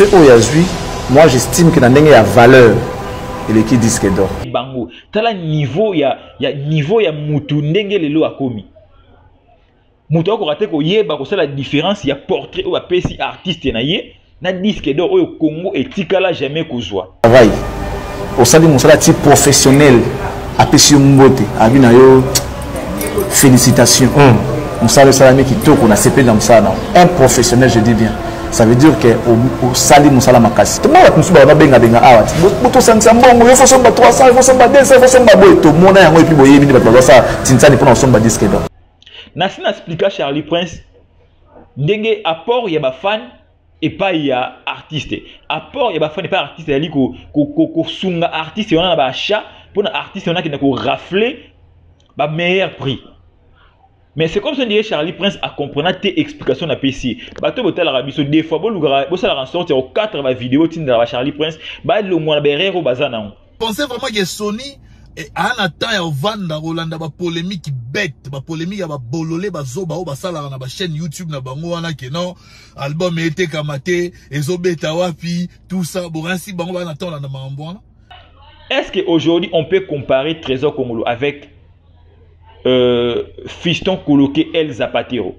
trophée Oyazui, moi j'estime que dans la valeur, il est qui disque d'or. Bango, tala niveau ya niveau ya mutu ndenge lelo akomi. Mutu ko raté ko yeba ko la différence ya portrait ou apesi artiste na ye na disque d'or au Congo et tikala jamais kozwa. Travail. Au sein de mon type professionnel, apesi mbote, abina yo félicitations. On sait salami qui tourne, on a CP dans ça. Un professionnel, je dis bien. Ça veut dire que au sali musala makasi. Tout le monde a benga benga awat. Boto sansa mbongo, il faut somba 300, il faut somba 200, il faut somba boy. Tout le monde a un peu boyé, mais il va ça. Tinta pour somba disque d'or. Nasi n'explique Charlie Prince. Ndenge apport y a ba fan et pas y a artiste. Apport y a ba fan et pas artiste. Il y a ko sunga artiste. On a ba achat pour un artiste on a qui n'a ko rafler ba meilleur prix. Mais c'est comme si on dirait Charlie Prince a compris tes explications à PC. Bateau botel arabi so des fois bon ça la sortir au 4 vidéo tinda Charlie Prince ba le mois berrer au bazana. Pensez vraiment que Sony a un temps ya vanda Rolanda ba polémique bête, ba polémique ya ba bololé ba zoba o ba sala na ba chaîne YouTube na bango wana que non album été kamate ezobeta wapi tout ça bon ainsi bango ba na temps na mambo. Est-ce qu'aujourd'hui on peut comparer Trésor Congolo avec Fiston Coloqué El Zapatero?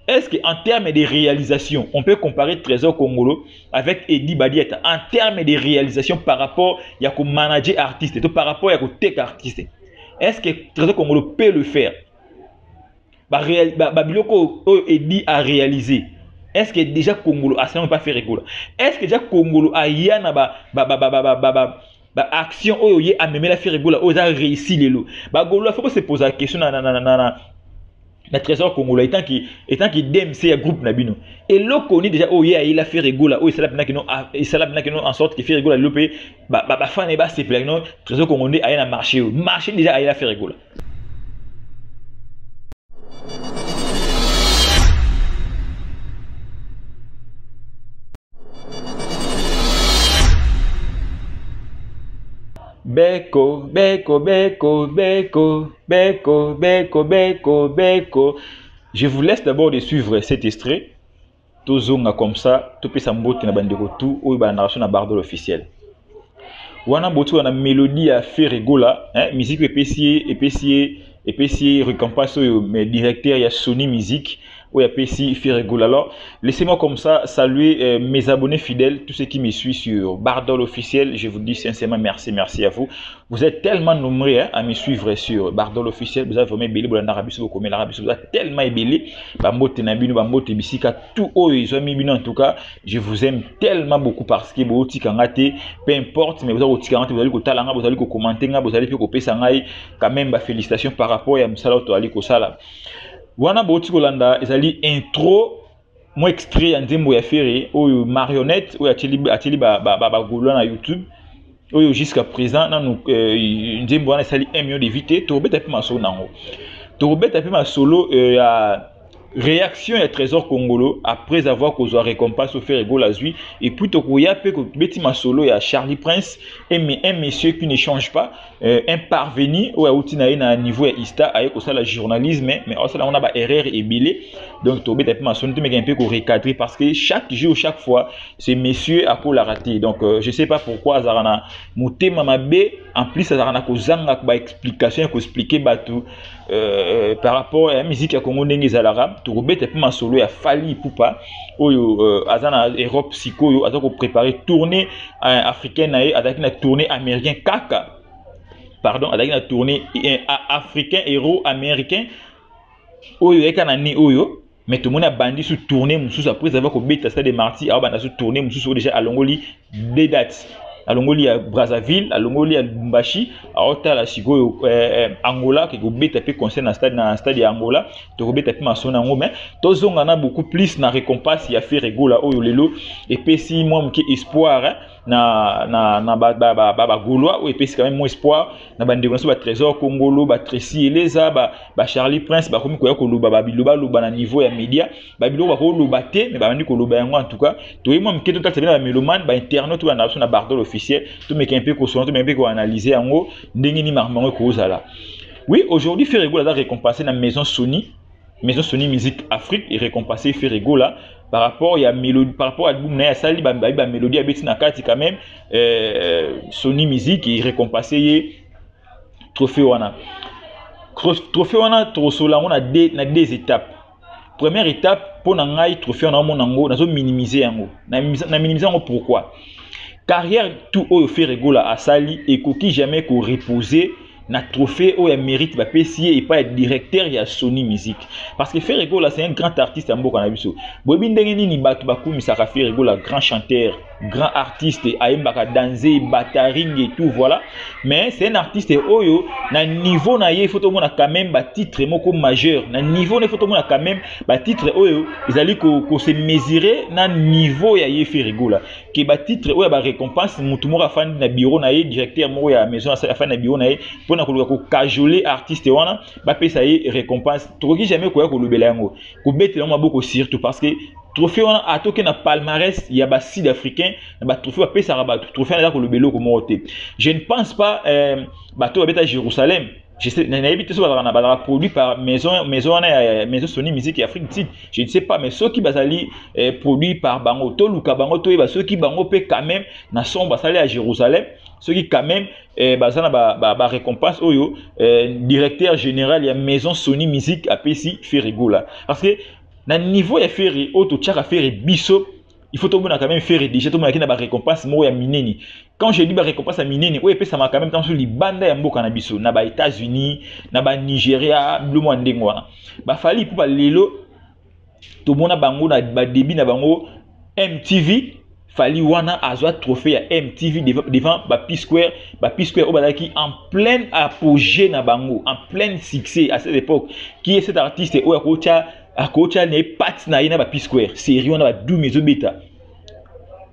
Est-ce qu'en termes de réalisation, on peut comparer Trésor Congolo avec Eddie Badieta en termes de réalisation par rapport à comme manager artiste, par rapport à comme tech artiste? Est-ce que Trésor Congolo peut le faire? Babiloko Eddie a réalisé. Est-ce que déjà Congolo a pas fait rigolo? Est-ce que déjà Congolo a yana action oyo a même la faire rigola oza réussi lelo ba golo faut se poser la question na Trésor Congolo étant qui DMC groupe na bino et lo koni déjà oyo il a fait rigola oyo sala bina en sorte que fait rigola lopé ba fan et ba se plaît non Trésor Congolo a na marché déjà il a fait rigola. Beko, beko, beko, beko, beko, beko, beko, beko. Je vous laisse d'abord de suivre cet extrait. Tozonga comme ça, tout peut s'emboutir na bandeko tout ou ba narration na Bardol officiel. Wana botu na mélodie à faire rigola, hein, musique épicier récompense mais directeur il y a Sony Music. Oui, PC Ferregoul. Alors, laissez-moi comme ça saluer mes abonnés fidèles, tous ceux qui me suivent sur Bardol officiel. Je vous dis sincèrement merci à vous. Vous êtes tellement nombreux à me suivre sur Bardol officiel. Vous avez vraiment ébélé pour l'Arabie Saoudite, comme l'Arabie Saoudite. Vous êtes tellement ébélé. Tout haut, ils ont mis en tout cas. Je vous aime tellement beaucoup parce que vous avez peu importe, mais vous avez vous allez commenter, vous allez quand même félicitations par rapport à Msalato Ali Kosala. Wana boti kolanda ezali intro mo extrait ya nzembo ya Ferré oyo marionnette oyo ateli ba golo na YouTube oyo jusqu'à présent nanu nzembo wana ezali 1 million de vite to beta pe masolo nango to beta pe masolo ya réaction à Trésor Congolo après avoir causé récompense au Ferré Golazui et puis to koya pe ko beti masolo ya Charlie Prince et un monsieur qui ne change pas un parvenu ou outina na niveau ya Ista avec ça la journalisme mais ça on a ba erreur et bilé donc to beta pe masolo to mais un peu ko recadrer parce que chaque jour chaque fois ce monsieur a pour la rater donc je sais pas pourquoi azarana mutema mabe en plus azarana ko zanga ba explication ko expliquer batu par rapport à la musique ya Congo ndenge zalara to beta pe masolo ya Fali Poupa oyo azana Europe psycho yo azako préparer tournée africaine na azaki na tournée américain kaka pardon azaki na tournée africain héros américain oyo ekana ni oyo mais tout le monde a bandi sous tournée mususu après avoir ko beta Stade des Martyrs a banda sous tournée mususu déjà à Longoli des dates à Longoli à Brazzaville à Longoli à Lubumbashi à Otala Sigo Angola qui go beta pe concert na stade ya Angola to go beta pe masona ngo mais tozonga na beaucoup plus na récompense ya fait rigola oyo lelo et puis si moi mki espoir na ba golois ou et puis quand même mon espoir na bande de ba Trésor Congolo ba Tracy Eleza ba Charlie Prince ba komi ko ya ko loba loba na niveau ya média ba bilo ba ko loba te mais ba bandi ko loba yango en tout cas to moi mki total c'est bien la mélomane ba internaute ba na Bardol officiel tout mais un peu ko son tout mais un peu ko analyser yango ndenge ni marmango ko zala. Oui, aujourd'hui Ferrego a récompensé la maison Sony Music Afrique et récompensé Ferrego là par rapport à mélodie, par rapport à l'album na sali ba mélodie à beti na kati quand même Sony Music il récompensé trophée wana trosola on a deux étapes. Première étape pour ngai trophée wana mon nango nazo minimiser yango na minimiser yango pourquoi carrière tout au fait rigola à sali et koki jamais ko reposer na trophée où il mérite va pesier et pas être directeur il y a Sony Music parce que Ferrego là c'est un grand artiste en mboka na biso bobi ndenge nini batu bakumi saka Ferrego là grand chanteur grand artiste ayembaka danser bataring et tout voilà mais c'est un artiste oyo na niveau na ye photo mona quand même ba titre moko majeur na niveau na photo mona quand même ba titre oyo ezali ko se mesurer na niveau ya ye Ferrego là que ba titre oyo ba récompense mutu moko afandi na bureau na ye directeur moko ya maison afandi na bureau na ye pona ko cajoler artiste wana ba pesa ye récompense tokoki jamais ko ya ko lobela yango ko betela maboko surtout parce que trophée wana atoke na palmarès ya ba sud africain ba trophée ba pesa ba trophée na ko lobelo ko moté je ne pense pas bato ba beta Jérusalem je sais na habite so ba produit par maison Sony Music et Afrique du Sud je ne sais pas mais ceux qui bazali produit par bango to luka bango to ba ceux qui bango pe quand même na son basali à Jérusalem ceux qui quand même bazana ba récompense oyo directeur général ya maison Sony Music a pesi Ferrego là parce que na niveau ya Ferré auto tchaka Ferré biso il faut tout le monde quand même faire déjà tout le monde qui na ba récompense mo ya mineni quand je dis ba récompense à mineni oyo pesa ma quand même temps sur li banda ya mboka na biso na ba États-Unis na ba Nigeria bleu mo ndengo wana ba fali pour ba lelo to mona bango na ba débit na bango MTV fali wana azwa trophée ya MTV devant ba P-Square au bazaki en plein apogée na bango en plein succès à cette époque qui est cet artiste oyo akocha ne pat na ina ba P-Square série wana ba du mezo beta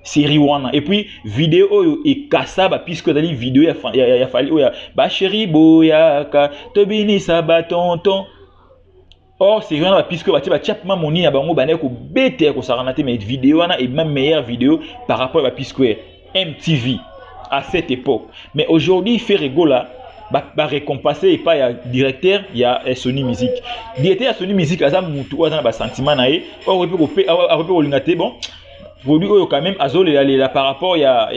série wana et puis vidéo oyo e kasa ba P-Square dali vidéo ya fali oyo ba chéri boyaka tobini sa ba tonton. Or, c'est vraiment puisque bah chapma moni na bango bana ko bete ko saranate mais vidéo wana et même meilleure vidéo par rapport à P-Square MTV à cette époque. Mais aujourd'hui Ferrego là ba récompenser et pas ya directeur ya Sony Music. Directeur Sony Music azam mutu azana ba sentiment na ye or repe ko lingate bon produit oyo quand même azole la par rapport ya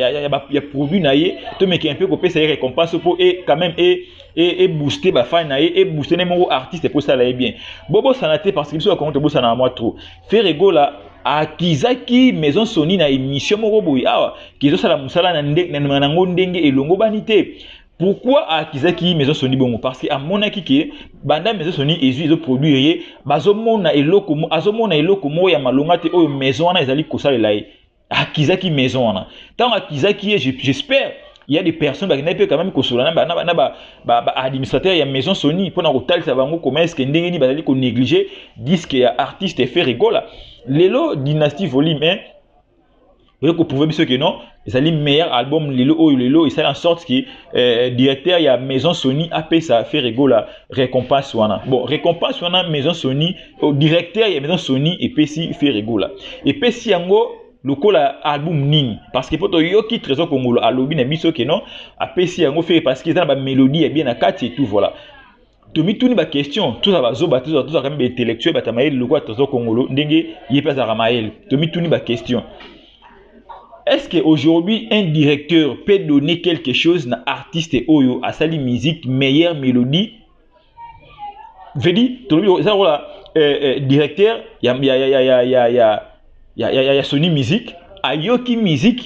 produit na ye to meki un peu ko pesa récompense pour et quand même et booster ba fan na ye et booster les mon artiste pour ça là bien bobo sanaté parce que biso compte bossa na moi trop Ferrego là akizaki maison Sony na émission moko boy awa kizo sala musala na ndenge elongo banité. Pourquoi akizaki maison Sony bongo parce que à mon akiki banda maison Sony ezo produire bazomona eloko azomona eloko mo ya malonga te oyo maison wana ezali kosalela ye akizaki maison wana tant akizaki j'espère il y a des personnes qui n'ont pas quand même kosolana ba administrateur ya maison Sony pour na kotalisa bango comment est-ce que ndenge ni bazali ko négliger disque ya artiste Ferrego là lelo dynastie volume 1 vous pouvez dire que non, c'est le meilleur album lelo et c'est en sorte que directeur il y a maison Sony a payé ça Ferrego la récompense wana. Bon, récompense wana maison Sony au directeur il y a maison Sony et pesi Ferrego la. Et pesi yango lokola album nini parce que poto yoki trésor congolo alobi na biso que non a pesi yango fait parce que ça ba mélodie est bien na kati et tout voilà. Tomi tuni ba question tout ça ba zoba tout ça quand même intellectuel ba tamaïl lokola trésor congolo ndenge yepesa ramaïl tomi tuni ba question. Est-ce qu'aujourd'hui, un directeur peut donner quelque chose à un artiste oyo à sa musique, meilleure mélodie? Je dis, directeur, il y a Sony Music, Ayoki Music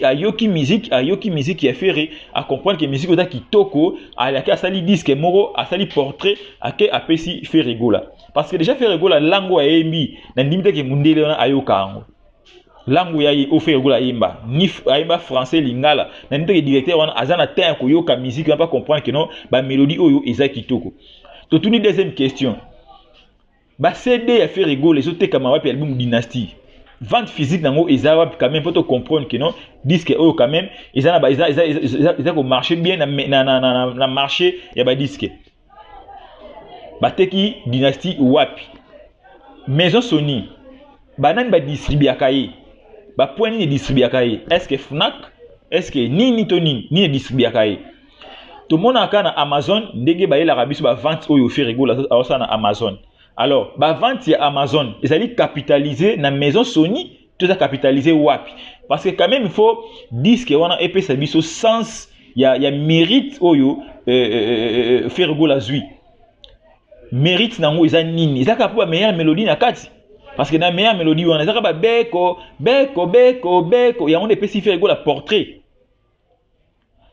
qui a fait à comprendre que musique oda kitoko, à la sali disque moro, à sali portrait, à pesi Ferrego là. Parce que déjà Ferrego là, langue a émis, n'a limite que mundele na ayoka. Langue ya Ferrego la yimba ni ayimba français lingala na ndenge directeur wana azana temps ko yoka musique on pas comprendre que non ba mélodie oyo eza kitoko to tuni deuxième question ba CD ya Ferrego les autres kama wapi album dynastie vente physique nango eza wapi quand même pour comprendre que non disque oyo quand même eza ko marcher bien na marché ya ba disque ba teki dynastie wapi maison Sony banane ba distribuer kaye ba point ni distribuer kaye est-ce que Fnac est-ce que ni tonini ni distribuer kaye tout le monde a na Amazon ndenge ba yela rabiso ba vente oyo Ferrego la ça na Amazon alors ba vente ya Amazon ezali capitaliser na maison Sony tout ça capitaliser wapi parce que quand même il faut disque wana épée ça biso sens il y a mérite oyo faire go la zui mérite nango eza nini eza ka pour meilleure mélodie na kati parce que na meilleure mélodie wana eza ka ba beko yango épée si faire go la portrait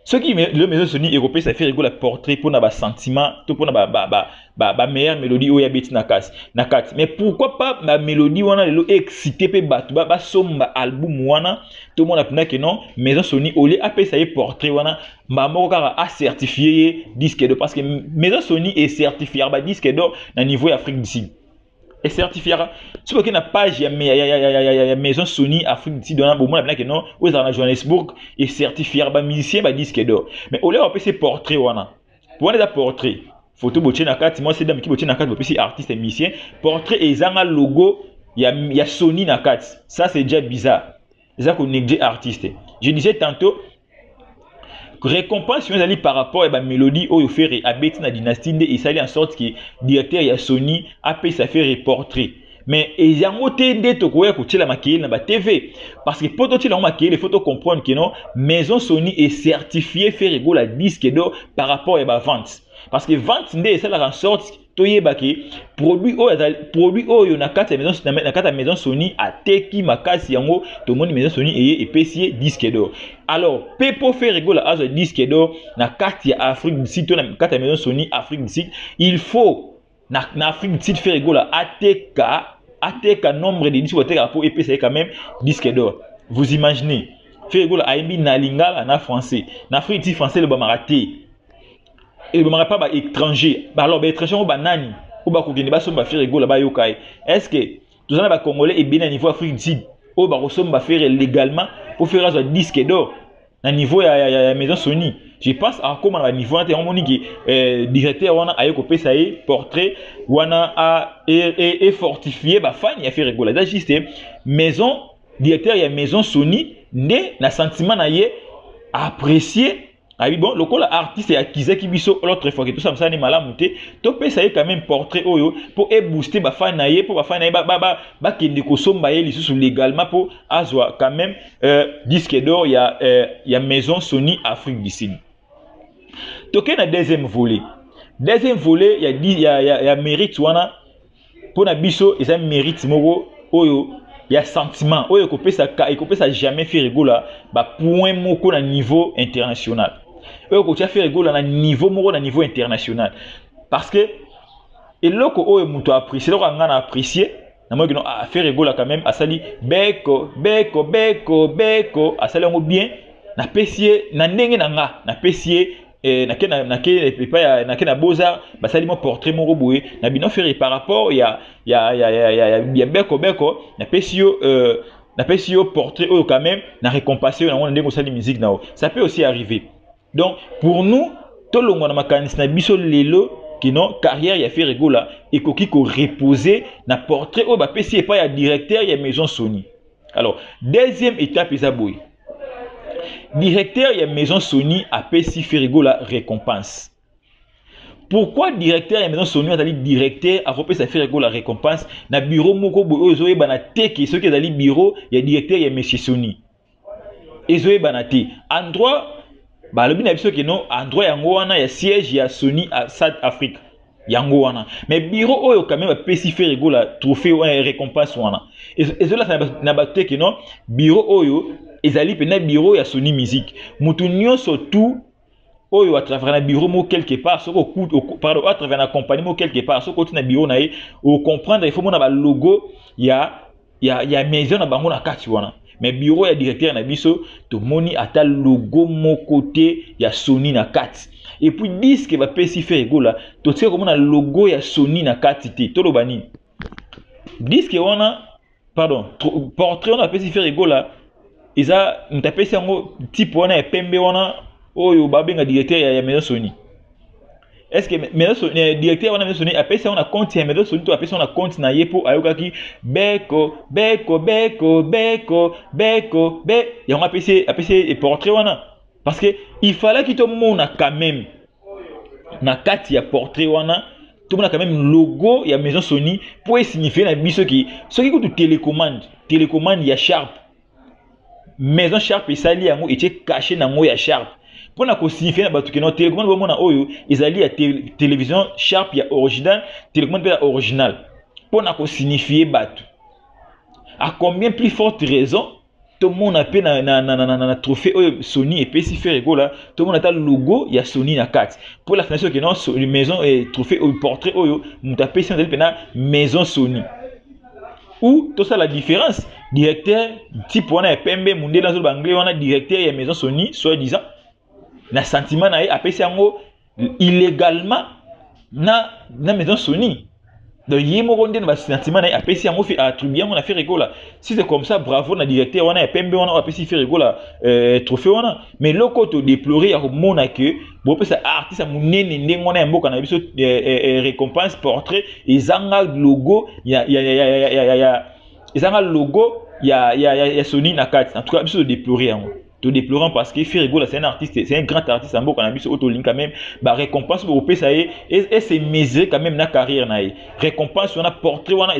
ce qui le maison soni européen ça fait rigoler portrait pour na sentiment tout pour na meilleure mélodie oya beti na kati mais pourquoi pas ma mélodie wana le excité pe batu ba somba album wana tout le monde a pena que non maison soni olé appelle ça portrait wana mamo kaka a certifié disque d'or parce que maison soni est certifié ba disque d'or na niveau Afrique du Sud et certifiera sur aucune page il y a maison Sony Afrique du Sud dans bon moi que non aux en Johannesburg et certifier ba musicien ba disque d'or mais au lieu on peut ces portraits wana pour les portraits photo boché na carte moi c'est dame qui boché na carte pour ces artistes et musiciens portrait et zanga logo il y a Sony na carte ça c'est déjà bizarre ça qu'on néglige artiste je disais tantôt récompense nous allons par rapport à la mélodie au faire à Betty na dynastie et ça en sorte que directeur ya Sony a payé ça faire portrait mais il y a un côté de to quoi que tu la maquille na ba TV parce que pour tu la maquille il faut comprendre que non maison Sony est certifiée faire égale à disque d'or par rapport à la vente parce que vente ndé ça la en sorte toyeba ke produit oyo na kati ya maison Sony ateki makasi yango to moni maison Sony et pesier disque d'or alors pepo faire rigola azo disque d'or na kati ya Afrique du Sud na kati ya maison Sony Afrique du Sud il faut na Afrique du Sud faire rigola ateka nombre de disques ateka pour pesier quand même disque d'or vous imaginez faire rigola aimbi na lingala na français na Afrique du Sud français le ba maraté et ne pas étranger alors étranger au banani ou ba kokende ba somba faire rigola ba yokai est-ce que tous les congolais et bien à niveau Afrique du Sud au ba somba faire légalement pour faire un disque d'or à niveau ya maison Sony je pense à comment à niveau monique directeur wana ayeko pesa portrait wana a et fortifié ba fan ya faire rigola ça juste maison directeur ya maison Sony né na sentiment na ye apprécier. Ah oui, bon, le col artiste est acquis qui biso l'autre fois que tout ça me malamu te to pesa quand même portrait oyo pour booster ba fan naie pour ba fan naie ba kende ko somba ye lisusu légalement pour azwa quand même disque d'or il y a maison Sony Afrique du Sud. Toké na deuxième volet il y a mérite wana pour na biso et ça mérite moko oyo il y a sentiment oyo ko pesa jamais faire rigola ba point moko na niveau international. Quand tu as fait rigolo à niveau international parce que et là que muto apprécié là on a apprécié na moi que non a fait rigolo quand même à sali beko à sali on bien na pesier na ndenge na pesier na kena boza ba sali mon portrait mon roboué na bino faire par rapport il y a beko na pesio portrait quand même na récompenser na on ndenge ça de musique na ça peut aussi arriver. Donc pour nous tout le monde makanisi na biso lelo qui non carrière ya fait rigola et koki ko reposer na portrait o ba pesi pas ya directeur ya maison Sony. Alors deuxième étape isa boy directeur ya maison Sony a pesi fait rigola récompense. Pourquoi directeur ya maison Sony azali directeur a repé ça fait rigola récompense na bureau moko boy ozo yeba na teke ce qui azali bureau ya directeur ya monsieur Sony ezo yeba na te endroit bah le bien que non endroit yango wana ya siège ya Sony à South Afrique yango wana mais bureau oyo quand même spécifié rigola trophée ou récompense wana et cela ça na batte que non bureau oyo ezali pena bureau ya Sony Music mutu nyonso tout oyo à travers un bureau mo quelque part soko pardon à travers un compagnie mo quelque part soko tu na bureau na ye au comprendre il faut mona ba logo ya maison na bango na kati wana. Mais bureau ya directeur na biso to moni ata logo mon côté ya Sony na kati et puis disque va pesi faire rigola to tse comme na logo ya Sony na kati te to lobani disque wana pardon portrait on a pesi faire rigola isa ntapesi yango type wana ya pembe wana oyo babenga directeur ya maison Sony. Est-ce que le directeur de Sony a payé un compte et maison Sony a payé un compte na yepo ayokaki beko et on a payé portrait wana parce que il fallait qu'il te montre quand même na kati ya portrait wana tout le monde a quand même logo il y a maison Sony pour signifier na biso qui ce qui coûte télécommande il y a Sharp maison Sharp et sali yango était caché na ngo ya Sharp pour na ko signifier na batu que non télécommande bo mona oyo ezali ya télévision Sharp ya original télécommande ya original pour na ko signifier batu à combien plus forte raison tout le monde a fait na trophée Sony et PC Ferrego là tout le monde a le logo il y a Sony na 4 pour la finalité que non maison et trophée au portrait oyo nous tapé sur la maison Sony ou tout ça la différence directeur type on a PMB monde dans le anglais on a directeur et maison Sony soit disant na sentiment na appelé ça illégalement na maison Sony. Donc, il y a un sentiment à apprécier à attribuer on a fait rigolo. Si c'est comme ça, bravo, na directeur, on a PMB, on a apprécié fait rigolo, trophée, on a. Mais le côté déploré, à mon que, bon, ça artiste, à mon nez, on a un mot qu'on a vu récompense, portrait, ils ont un logo, il y a logo, il y a Sony na 4. En tout cas, c'est déploré, tout déplorant parce que Ferrego c'est un artiste, c'est un grand artiste en beau qu'on a vu sur Autolink quand même, bah récompense pour OP ça y est et c'est mesuré quand même na carrière na récompense on a portrait on a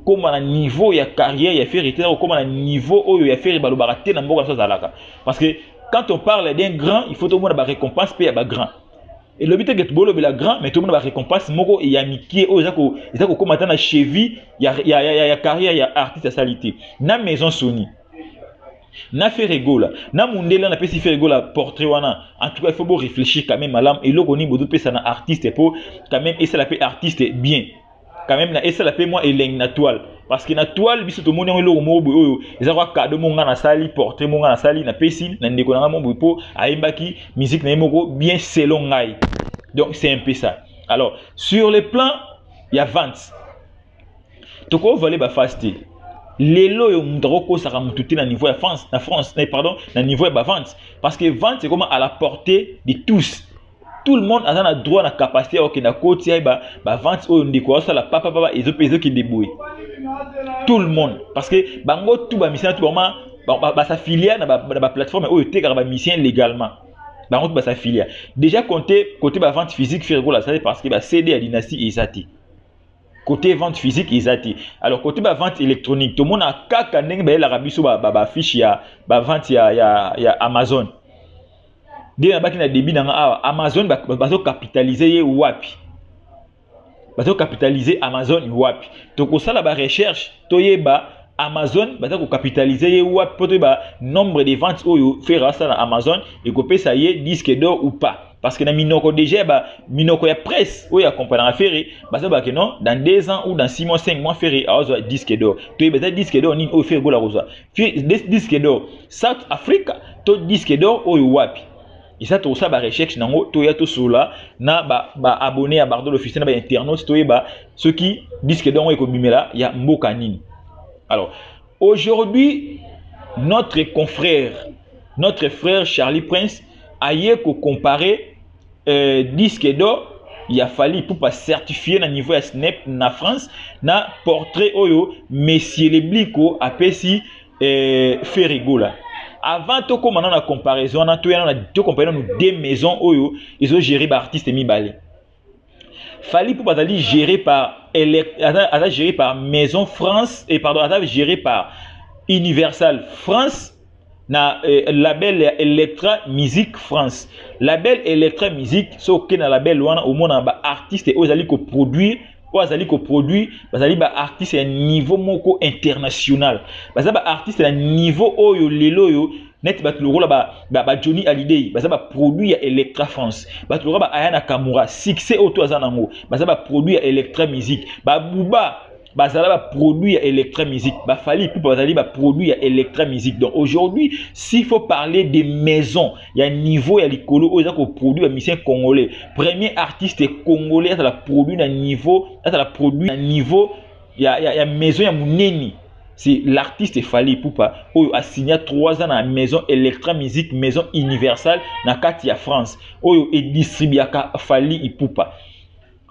comme à niveau il y a carrière il y a fait comme à niveau où il y a fait balobaraté na mboka ça zalaka parce que quand on parle d'un grand il faut tout le monde ba récompense paye ba grand et le but est que bolo la grand mais tout le monde ba récompense moko il y a mikie oh ils comme attendre na cheville il y a carrière il y a artiste à salité na maison Sony na Ferrego là na mundela na pesi Ferrego là portrait wana en tout cas il faut beau réfléchir quand même à l'âme et loko ni bodo pesa na artiste pour quand même essayer la paix artiste bien quand même na essayer la paix moi et na toile parce que na toile biso to moni lo mo oyo ezakwa cadeau monga na sali portrait monga na sali na pesi na ndeko na mo po aimbaki musique na moko bien selon ngai donc c'est un peu ça. Alors sur le plan il y a vente to ko voler ba fasté lelo yo mutako saka mututi na niveau ya France pardon na niveau ya vente parce que vente c'est comment à la portée de tous tout le monde a un droit na capacité OK na côté ba vente o ndiko ça la papa ezo qui débouille tout le monde parce que bango tout ba mission tout vraiment ba sa filiale na ba plateforme o te ba mission légalement bango tout ba sa filiale déjà côté ba vente physique Ferrego là ça c'est parce que ba CD à dynastie Isati. Côté vente physique, ils ont. Alors, côté vente électronique, tout le monde a kaka neng ba la biso ba fiche ya ba vente ya Amazon. Dès na na débit na Amazon ba capitaliser wapi. Ba capitaliser Amazon wapi. To ko sala ba recherche to yeba Amazon ba ko capitaliser wapi pour ba nombre de ventes oyo faire ça na Amazon et ko pesa ye disque d'or ou pas. Parce que na minoko déjà minoko ya presse ou ya compagnie affaire ça que non dans 2 ans ou dans 6 mois 5 mois faire azo disque d'or to yeba disque d'or ni o faire gola rosa disque d'or South Africa to disque d'or o wapi et ça to ça ba recherche nango to ya to sola na ba abonné à Bardo l'officiel na ba internaute to yeba ce qui disque d'or o ko bimela ya mboka nini. Alors aujourd'hui notre frère Charlie Prince aille ko comparer disque d'or il a fallu pour pas certifier na niveau ya Snap na France na portrait oyo Monsieur Leblico apesi Ferrego là avant to comme na comparaison na to comparer nous deux maisons oyo ils ont géré par artiste mibale fallu pour pas aller géré par Maison France et pardon géré par Universal France na label Electra Music France. Label Electra Music so que na label wana au monde ba artiste ozali ko produire bazali ba artiste à niveau moko international. Bazali ba artiste à niveau oyo lelo yo net batuloko la ba Johnny Hallyday bazali ba produit ya Electra France. Batuloko ba Ayana Kamura succès auto azanango bazali ba produit ya Electra Music. Ba Bouba bazala ba produit à Electra Music ba fali pour bazali ba produit à Electra Music. Donc aujourd'hui s'il faut parler des maisons il y a niveau ya likolo oza ko produit à musicien congolais premier artiste congolais à la produit à niveau il y a maison ya muneni c'est l'artiste Fally Ipupa oyo a signé 3 ans na maison Electra Music maison universelle na kati ya France oyo e distribuaka Fally Ipupa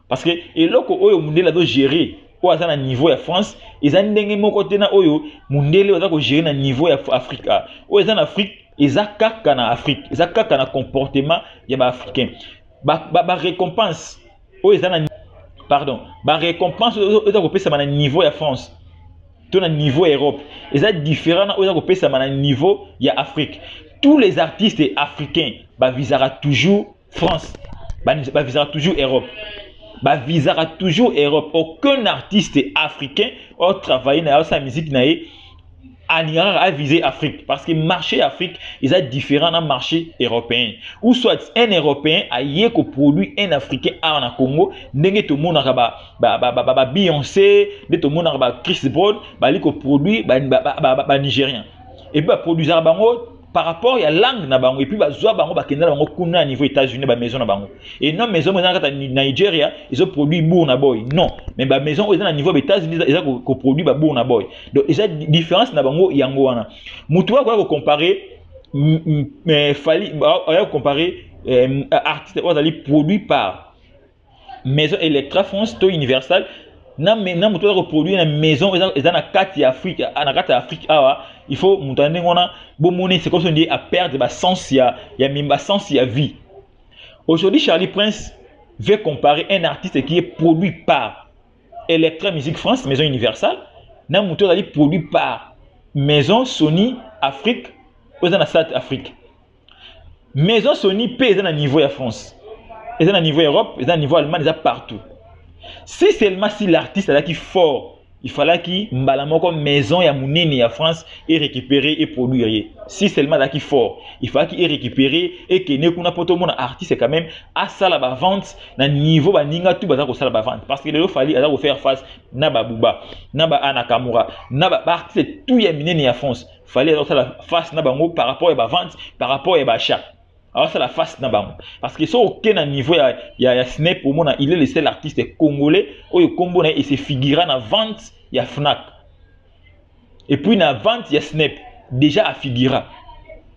parce que eloko oyo mundela do gérer pour à niveau ya France ils ont ndenge moko tena oyo mundele oza ko gérer na niveau ya Afrique oyo en Afrique ezakaka na Afrique ezakaka na comportement ya ba africain ba récompense pardon, ba récompense oza kopesa na niveau ya France. Tout na niveau Europe. Et ça différent oza kopesa na niveau ya Afrique. Tous les artistes africains ba visera toujours France. Ba visera toujours Europe. Ba visera toujours Europe. Aucun artiste africain a travaillé dans sa musique à viser Afrique. Parce que le marché Afrique est différent du marché européen. Ou soit un Européen a produit un Africain en Congo, n'est tout le monde a Beyoncé, tout le monde a Chris Brown, produit Nigérien. Et puis produire par rapport à la langue na bango et puis bazwa bango bakenda bango kuna niveau États-Unis ba maison na bango et non maison na Nigeria ils ont produit Burna Boy non mais ba maison aux na niveau États-Unis ils ont produit ba Burna Boy donc il y a différence na bango yango wana mutu wa ko comparer mais fali ya comparer artiste aux produit par maison Electra France to Universal na mutu wa produire na maison ils na kati Afrique na kati Afrique awa il faut montrer ngona bon monnaie c'est comme si on dit à perdre ba sens ya mimba sens ya vie. Aujourd'hui Charlie Prince veut comparer un artiste qui est produit par Electra Music France maison Universal na mutu ali produit par maison Sony Afrique aux na South Afrique. Maison Sony pèse na niveau ya France. Et na niveau Europe, et na niveau Allemagne, ça partout. C'est seulement si l'artiste là qui fort, il fallait qu'il mbalamo comme maison ya munene ya France et récupérer et produire. Si seulement là qui fort, il fallait qu'il récupérer et que ne kuna poto mon artiste quand même à ça la vente na niveau ba ninga tout baza ko sala ba vente parce que il fallait aller faire face na ba Bouba, na ba Anakamura, na ba artiste tout ya munene ya France. Fallait aller faire face na bango par rapport à ba vente, par rapport à ba achat. Alors c'est la face na bango parce que sur aucun niveau ya Snap pour moi il est le seul artiste congolais où il combo et se figura na vente ya Fnac et puis na vente ya Snap déjà à figura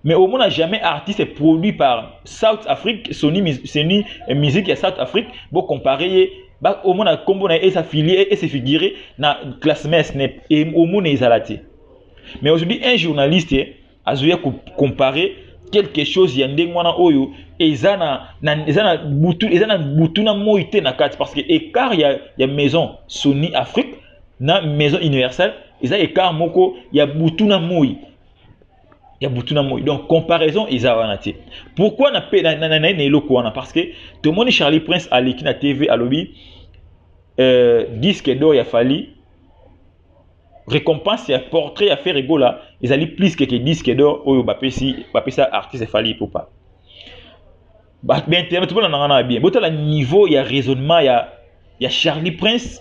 mais au moins jamais artiste produit par South Afrique Sony musique ya South Afrique pour comparer bah au moins combo et s'affilier et se figurer na classement Snap et au moins ezalati mais aujourd'hui un journaliste a joué comparer quelque chose yande mwana oyo ezana butu na moite na kati parce que écart ya maison Sony Afrique na maison Universal eza écart moko ya butu na moi donc comparaison eza wana ti pourquoi na eloko wana parce que tout le monde Charlie Prince aleki na TV à lobby disque d'or ya fali récompense ya portrait à faire rigola ils allaient plus que disque d'or oyo bapesi artiste fali pour pas bien internet tout le monde en a bien bota la niveau ya raisonnement ya Charlie Prince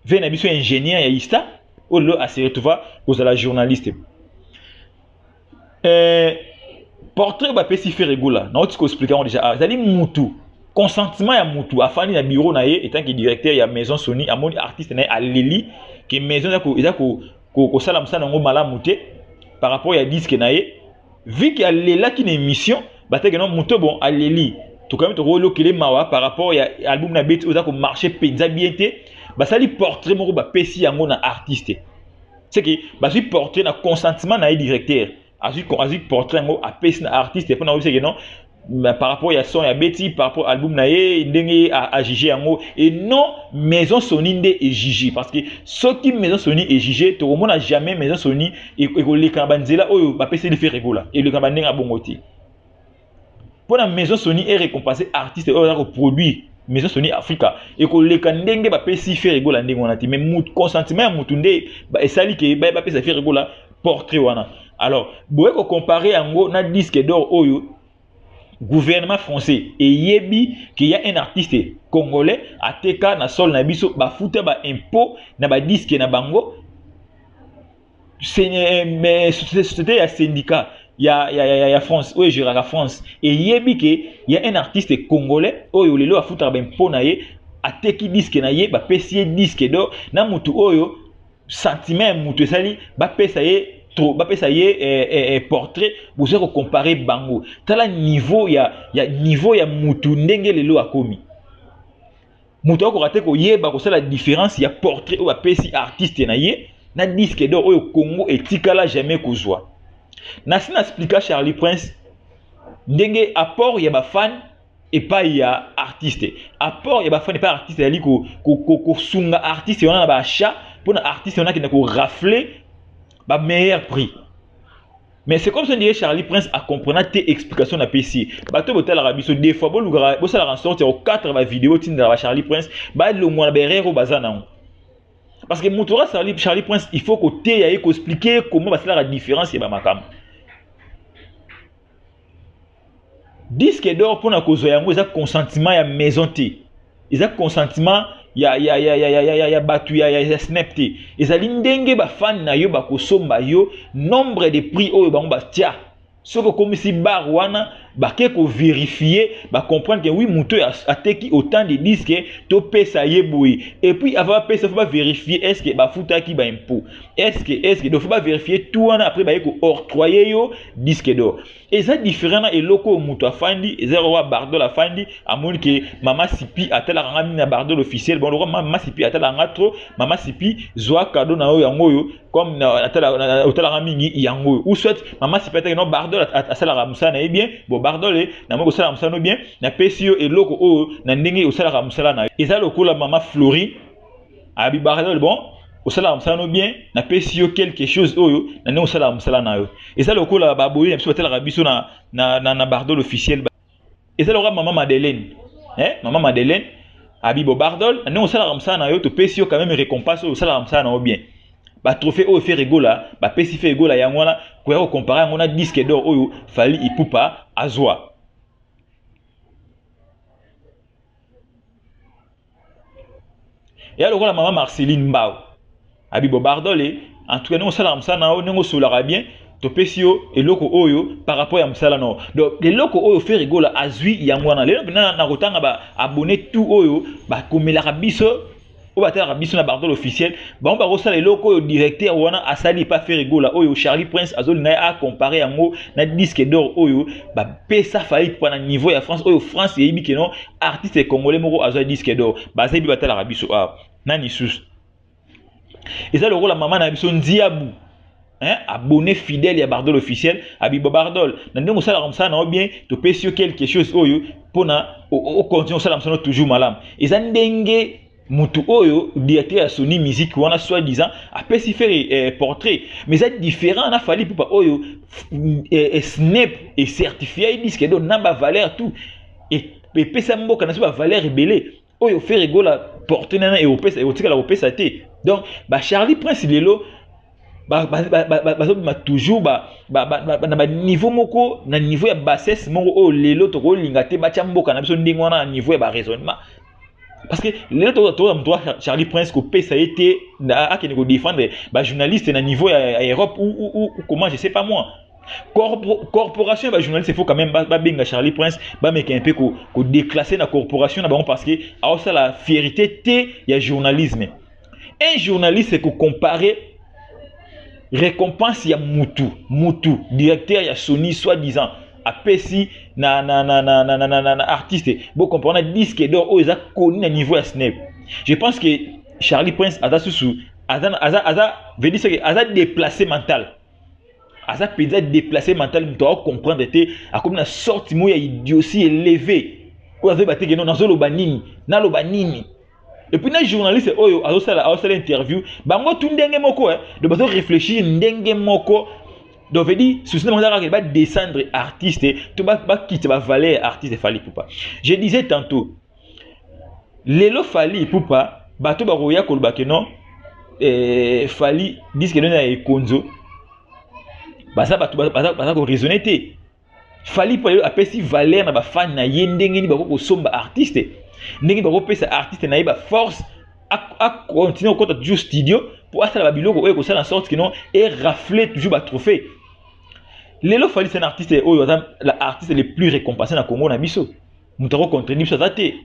vient na biso ingénieur ya ista ou le a se retrouver aux la journaliste portrait bapesi faire rigola na otiko expliquer déjà ils allaient mutu consentement ya mutu afani na bureau na ye étant que directeur ya maison Sony amoni artiste na aleli que maison eza ko sala msana ngo malamu te par rapport ya disque na ye vu qu'il alela ki na émission bateke non muto bon aleli to quand même to lokele mawa par rapport ya album na beti oza ko marcher penza bien te basali portrait moko ba pesi yango na artiste c'est que basali portrait na consentement na directeur azui portrait ngo a pesi na artiste pour na c'est que non par rapport à son ya beti par rapport à album na ye ndenge a jugé yango et non maison Sony nde est jugé parce que ce qui maison Sony est jugé to mona jamais maison Sony et ko le kambanzela oyo ba pese le faire rigola et le kambandenga bongoti pour la maison Sony est récompensé artiste oyo ko produit maison Sony Africa et ko le kandenge ba pese faire rigola ndenge wana ti mais mut consentement mutu nde ba esali ke ba pese faire rigola portrait wana alors boye ko comparer yango na disque d'or oyo gouvernement français et yebi qu'il y a un artiste congolais à teka na sol na biso ba futa ba impôt na ba disque na bango mais c'était un syndicat ya France oui je la France et yebi que il y a un artiste congolais oyo lelo a futa ba impôt na ye a teki disque na ye ba pesi disque d'or na mutu oyo sentiment mutu sali ba pesa ye bapesa ye portrait vous allez comparer bango tala niveau ya mutu ndenge lelo akomi mutu ko raté ko yeba ko la différence ya portrait ou bapesi artiste na ye na disque d'or oyo Congo etikala jamais kozwa na sina expliquer Charlie Prince ndenge apport ya ba fan et pas il y a artiste apport il y a pas pas artiste ali ko sunga artiste on a ba achat pour artiste on a qui na ko rafler ba meilleur prix. Mais c'est comme ça que Charlie Prince a compris tes explications à PC. Bateau botel arabi so des fois bo ça la ressorte au 4 ba vidéo tin de Charlie Prince ba le moins berero bazana. Parce que montora Charlie Prince il faut que tu aille expliquer comment va la différence et ba makam. Disque d'or pour na kozo yango za consentement ya maison té. Ils a consentement ya batu ya snapté. Ils a lindenge ba fan na yo ba kosomba yo nombre de prix oyo bango ba tia. Soko comme si bar wana ba ke ko vérifier ba comprendre que oui muto a teki autant de disques to pesa yeboui et puis avant pesa faut pas vérifier est-ce que ba futa ki ba impôt est-ce que donc faut pas vérifier tout wana après ba ko octroyer yo disque d'or et ça différent et loko muto afandi et zero wa Bardol afandi amoni que mama sipi atela ranga na Bardol officiel bon le mama sipi atela ranga trop mama sipi zwa cadeau na yo yango yo comme atela hôtel ramingi yango ou soit mama sipi atela no Bardol asala ramusana et bien bon Bardol na moko sala musano bien na pesio et loko o na ndenge osala musala na eza lokola mama Flori abi Bardol bon osala musano bien na pesio quelque chose oyo na ndenge osala musala na yo eza lokola baboyi na biso batela biso na Bardol officiel eza lokola mama Madeleine mama Madeleine abi bo Bardol na ndenge osala musala na yo to pesio quand même récompense osala musala na yo bien ba trophée oyo fait rigola ba pesi fait rigola yango wana ko comparer on a disque d'or oyo fali ipupa azwa et alors la maman Marceline Mbao abibo Bardolé en tout cas nous sala msana o nengo solara bien to pesio et loko oyo par rapport à msala no donc les loko oyo fait rigola azwi yango wana le na kotanga ba abonné tout oyo ba komela biso au batteur biso na Bardol officiel bon ba rosala loko yo directeur wana asali pas faire rigola oyo Charlie Prince azoli na a comparer yango na disque d'or oyo ba pesa fali pour niveau ya France oyo France yebi que non artiste congolais moko azo disque d'or ba zebi batala biso nani sus et ça le rôle la maman na biso Ndiabu abonné fidèle ya Bardol officiel abibo Bardol na ndenge osala comme ça na bien to pesio quelque chose oyo pona au continue osala comme ça toujours malam et ça ndenge mutu oyo directeur ya Sony Music wana soi-disant a pesi faire portrait mais c'est différent na fali pour oyo snap et certifié disque d'or na ba valeur tout et pesa mboka na ba valeur rebelle oyo fait rigola porter na et opesa et otikala opesa té donc ba Charlie Prince lelo ba toujours na niveau moko na niveau ya bassesse moko oyo lelo to ko linga té ba tia mboka na biso ndingo na niveau ya ba raisonnement. Parce que les autres Charlie Prince ko pesa été à qui nous défendre ba journaliste na niveau à Europe ou comment je sais pas moi corporation ba journaliste il faut quand même ba benga Charlie Prince ba mec un peu ko déclasser na corporation na parce que a ça la fierté té ya journalisme un journaliste c'est ko comparer récompense ya mutu directeur ya Sony soi-disant a pesi na artiste bon comprendre disque d'or aux a connu à niveau à snap je pense que Charlie Prince a sous veut dire que a déplacé mental a peut déplacé mental tu dois comprendre était a comme une sorte mo ya idiotie élevé ou avez batté que non na lo banini na lo banini et puis les journalistes oyo a ça l'interview bango tout ndenge moko de bazo réfléchir ndenge moko donc veut dire si on va descendre artiste tu vas quitter la valeur artiste Fally Ipupa. Je disais tantôt lelo Fally Ipupa bato ba roya kolba que non Fally disque non na konzo basa bato basa ko raisonner té Fally Ipupa a pesi valeur na ba fan na yendenge ni ba ko somba artiste ndenge ba ko pesa artiste na ba force à continuer au côté du studio pour asala ba biloko ko sala en sorte que non et rafler toujours ba trophée. Lelo Fally c'est un artiste l'artiste le plus récompensé na Congo na biso. Mutako contre biso zaté.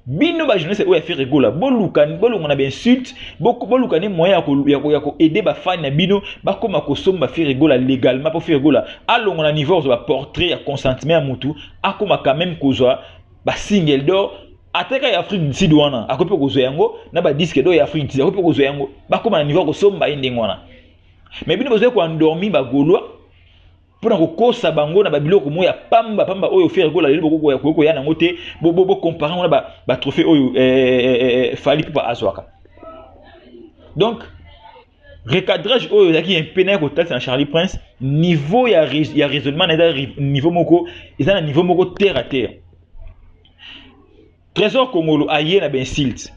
Bino ba jeunesse o ya faire rigola. Boluka na ba insulte, boluka ni moyen ya ko aider ba fan na bino ba koma ko somba faire rigola légalement pour faire rigola. Alongo na niveau ba portrait ya consentement ya mutu, akoma quand même kozwa ba single d'or ateka ya Afrique du Sud wana akope kozwa yango na ba disque d'or ya Afrique du Sud akope kozwa yango ba koma na niveau ko somba inde ngwana. Mais bino besoin ko endormi ba gaulois pour kokosa bango na babiloko moya pamba oyo faire gola lelo boko ya nango te bo comparer on ba trophée oyo Fally Ipupa azwaka. Donc recadrage oyo zaki un pénal côté na Charlie Prince niveau ya raisonnement na niveau moko eza na niveau moko terre à terre. Trésor Congolo aye na ben silt.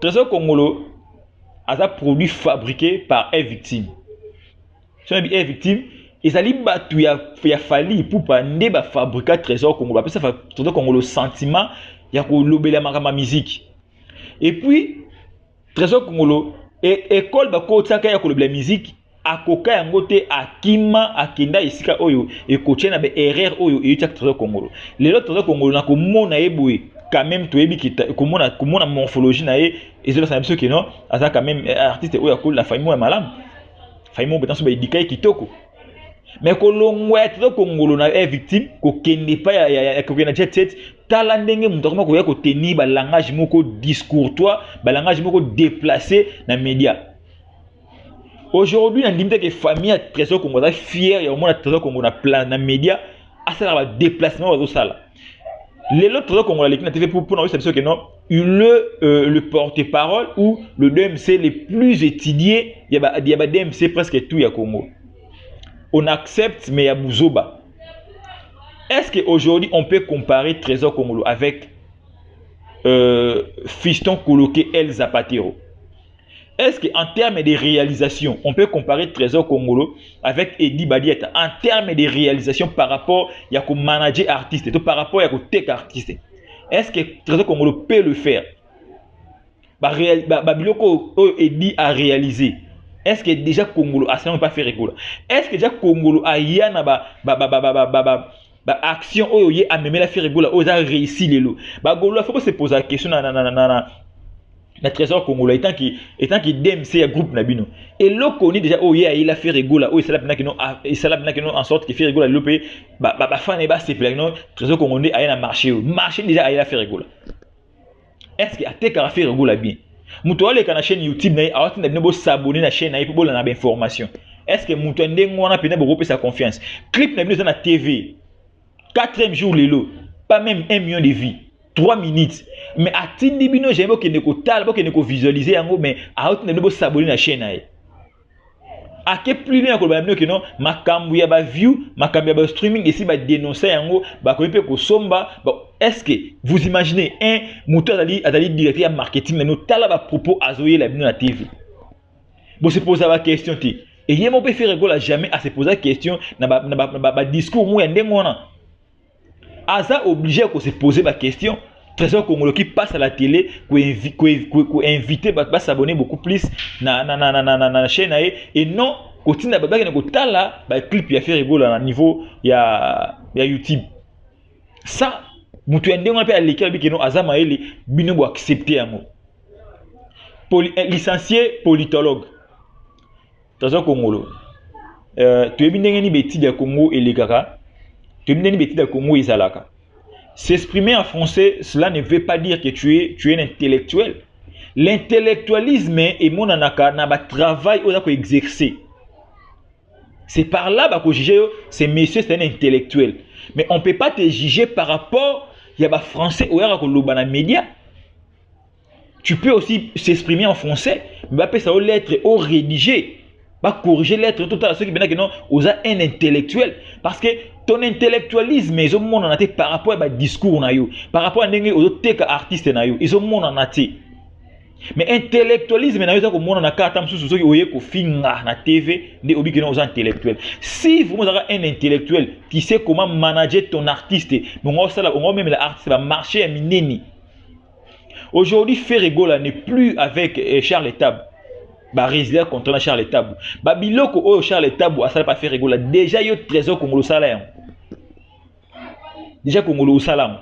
Trésor Congolo a un produit fabriqué par un victime. Si on dit un victime, ils allaient battre ya Fally Ipupa ne ba fabriquer Trésor Congolo. Après ça Trésor Congolo sentiment ya ko lobela ma musique. Et puis Trésor Congolo école ba ko tsaka ya ko lobela musique akoka yango te akima akenda isika oyo e coacher na be erreur oyo e utaka Trésor Congolo. Les autres Trésor Congolo na ko mona eboye quand même to ebi kita komona morphologie na ye ezelo sa biso ke non aza quand même artiste oyo akola la famille mo malamu. Famille mo betanso ba idikaye kitoko. Mais ko longwa Trésor Congolo na est victime ko kende pa ya ko na jet set tala ndenge mutu akoma ko ya ko tenir ba langage moko discourtois, ba langage moko déplacé na média. Aujourd'hui, on dit que famille a Trésor Congolo fier et au moins Trésor Congolo na plan na média à ça va déplacement au sala. Les autres Trésor Congolo qui na TV pour nous c'est sûr que non, le porte-parole ou le DMC les plus étudiés, il y a DMC presque tout ya Congo. On accepte mais il y a Bouzoba. Est-ce qu'aujourd'hui on peut comparer Trésor Congolo avec Fiston Coloqué El Zapatero? Est-ce qu'en termes de réalisation, on peut comparer Trésor Congolo avec Eddie Badieta en termes de réalisation par rapport à un manager artiste, par rapport à un tech artiste? Est-ce que Trésor Congolo peut le faire? Babiloko Eddie a réalisé. Est-ce que déjà Congolo a pas fait rigolo? Est-ce que déjà Congolo a yana action oyo a même la faire rigolo, a réussi les lots? Golo faut se poser la question na Trésor Congolo étant qui DMC ya groupe nabino et lo koni déjà il a fait rigola ça la en sorte que fait rigola le pays fan et se plaît non Trésor Congolo a na marché déjà il a fait rigola. Est-ce que até ka fait rigola bien muto ale kana chaîne YouTube na awati na bino s'abonner na chaîne na pour na information? Est-ce que muto ndengo wana pena bo sa confiance clip na bino na TV 4e jour lelo pas même 1 million de vues 3 minutes. Mais à Tindibino, j'aime que ne visualiser en gros, mais à haute ne s'abonner à la chaîne. À quel plus loin que non, ma cambuya ba view, ma cambuya ba streaming, ici va dénoncer en gros, bah qu'on peut que somba. Bon, est-ce que vous imaginez un moteur d'ali directeur marketing, mais nous tala ba propos azoyer la bino la TV. Bon, se pose la question ti. Et yémo peut faire rigolo jamais à se poser la question, na discours mou yende ngona. Aza obligé de se poser la question. Trésor Congolo qui passe à la télé, qui inviter à s'abonner beaucoup plus na la chaîne et non continue à bagarre na tala ba clip ya faire rigolo à niveau ya YouTube. Ça mutu ende on peut aller que non azama ele bino bo accepter yango. Licencié politologue. Trésor Congolo. Tu es bien ni beti de Congo et les gaga. Tu es bien ni beti de Congo et Zalaka. S'exprimer en français, cela ne veut pas dire que tu es un intellectuel. L'intellectualisme est mon anaka na ba travail au dako exercer. C'est par là que juger ces messieurs c'est un intellectuel. Mais on peut pas te juger par rapport à ba français ou à ko na média. Tu peux aussi s'exprimer en français, mais ba pesa aux lettres au rédiger. Va corriger l'être tout à ceux qui viennent que non aux un intellectuel parce que ton intellectualisme ils ont mon en par rapport à discours na yo par rapport à ndenge aux autres artistes na yo ils ont mon en mais intellectualisme na yo ko mon en carte msusu soki oye ko finga na TV ndé obi que non aux intellectuels. Si vous avez un intellectuel qui sait comment manager ton artiste mais on même l'artiste va marcher à mineni. Aujourd'hui Ferregola n'est plus avec Charles Tab. Bah résilier contre Charles Tabou. Bah biloko oh Charles Tabou a ça pas fait rigoler. Déjà yo Trésor Congolo salaire. Déjà Congolo salam.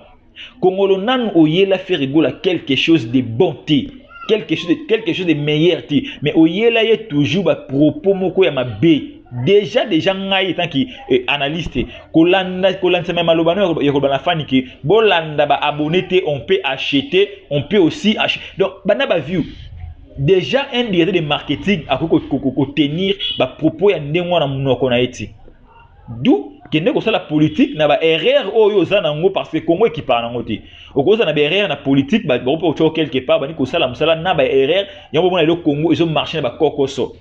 Congolo nan oye la fait rigoler quelque chose de bonté, quelque chose de meilleur ti. Mais oye la y toujours ba propos moko ya mabe. Déjà ngai tant qui analyste kolanda même malobano ya kolanda fani ki bolanda ba abonné on peut acheter, on peut aussi acheter. Donc bana ba view déjà un directeur de marketing a tenir ba propos ya ndengwa na munoko na eti d'où kende ko la politique na ba erreur oyo za nango parce que Congo qui parle nango te oko za na ba erreur na politique ba ko cho quelque part ba ni ko sala musala na ba erreur yango bona le Congo ils ont marché na ba kokoso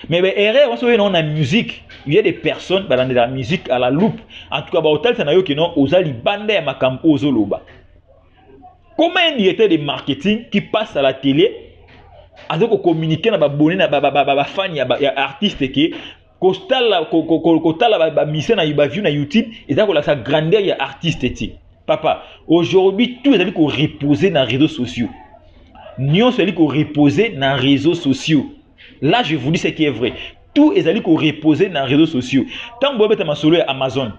mais ba erreur on so na la musique il y a des personnes dans la musique à la loupe en tout cas ba hotel ça na yo que non ozali bande ya makambo ozoloba. Comment un directeur de marketing qui passe à la télé avec communiquer na ba bonné na ba fan ya artiste qui kostala ba mission na view na YouTube et ça la sa grandeur ya artiste ti papa aujourd'hui tout est allé ko reposer dans réseaux sociaux nion c'est allé ko reposer dans réseaux sociaux là je vous dis ce qui est vrai tout est allé ko reposer dans réseaux sociaux tant que beta masolo ya Amazon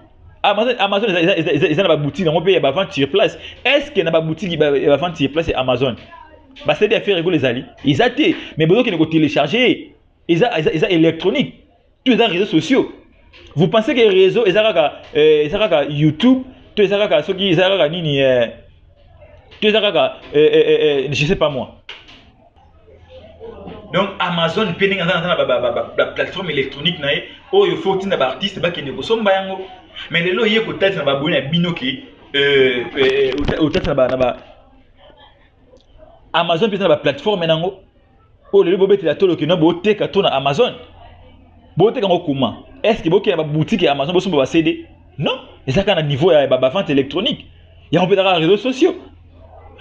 ils ont ba boutique on peut ba vendre sur place est-ce que na ba boutique ba vendre sur place Amazon bah c'est des affaires rigoles les alliés ils attaquent mais besoin qu'ils ne télécharger ils a électronique tous les réseaux sociaux vous pensez que les réseaux ils ont YouTube tous les ont ceux qui ils ont nini tous les je sais pas moi donc Amazon pending la plateforme électronique na oh il faut que artiste ba qui ne kosomba yango mais les lois yeko tête na ba boni binoki au tête na ba Amazon peut-être la plateforme nango oh le bobete la tolo que no bote ka to na Amazon bote ka comment est-ce que boke ya boutique ya Amazon boso ba CD non et ça quand à niveau ya ba vente électronique il y a un peu dans les réseaux sociaux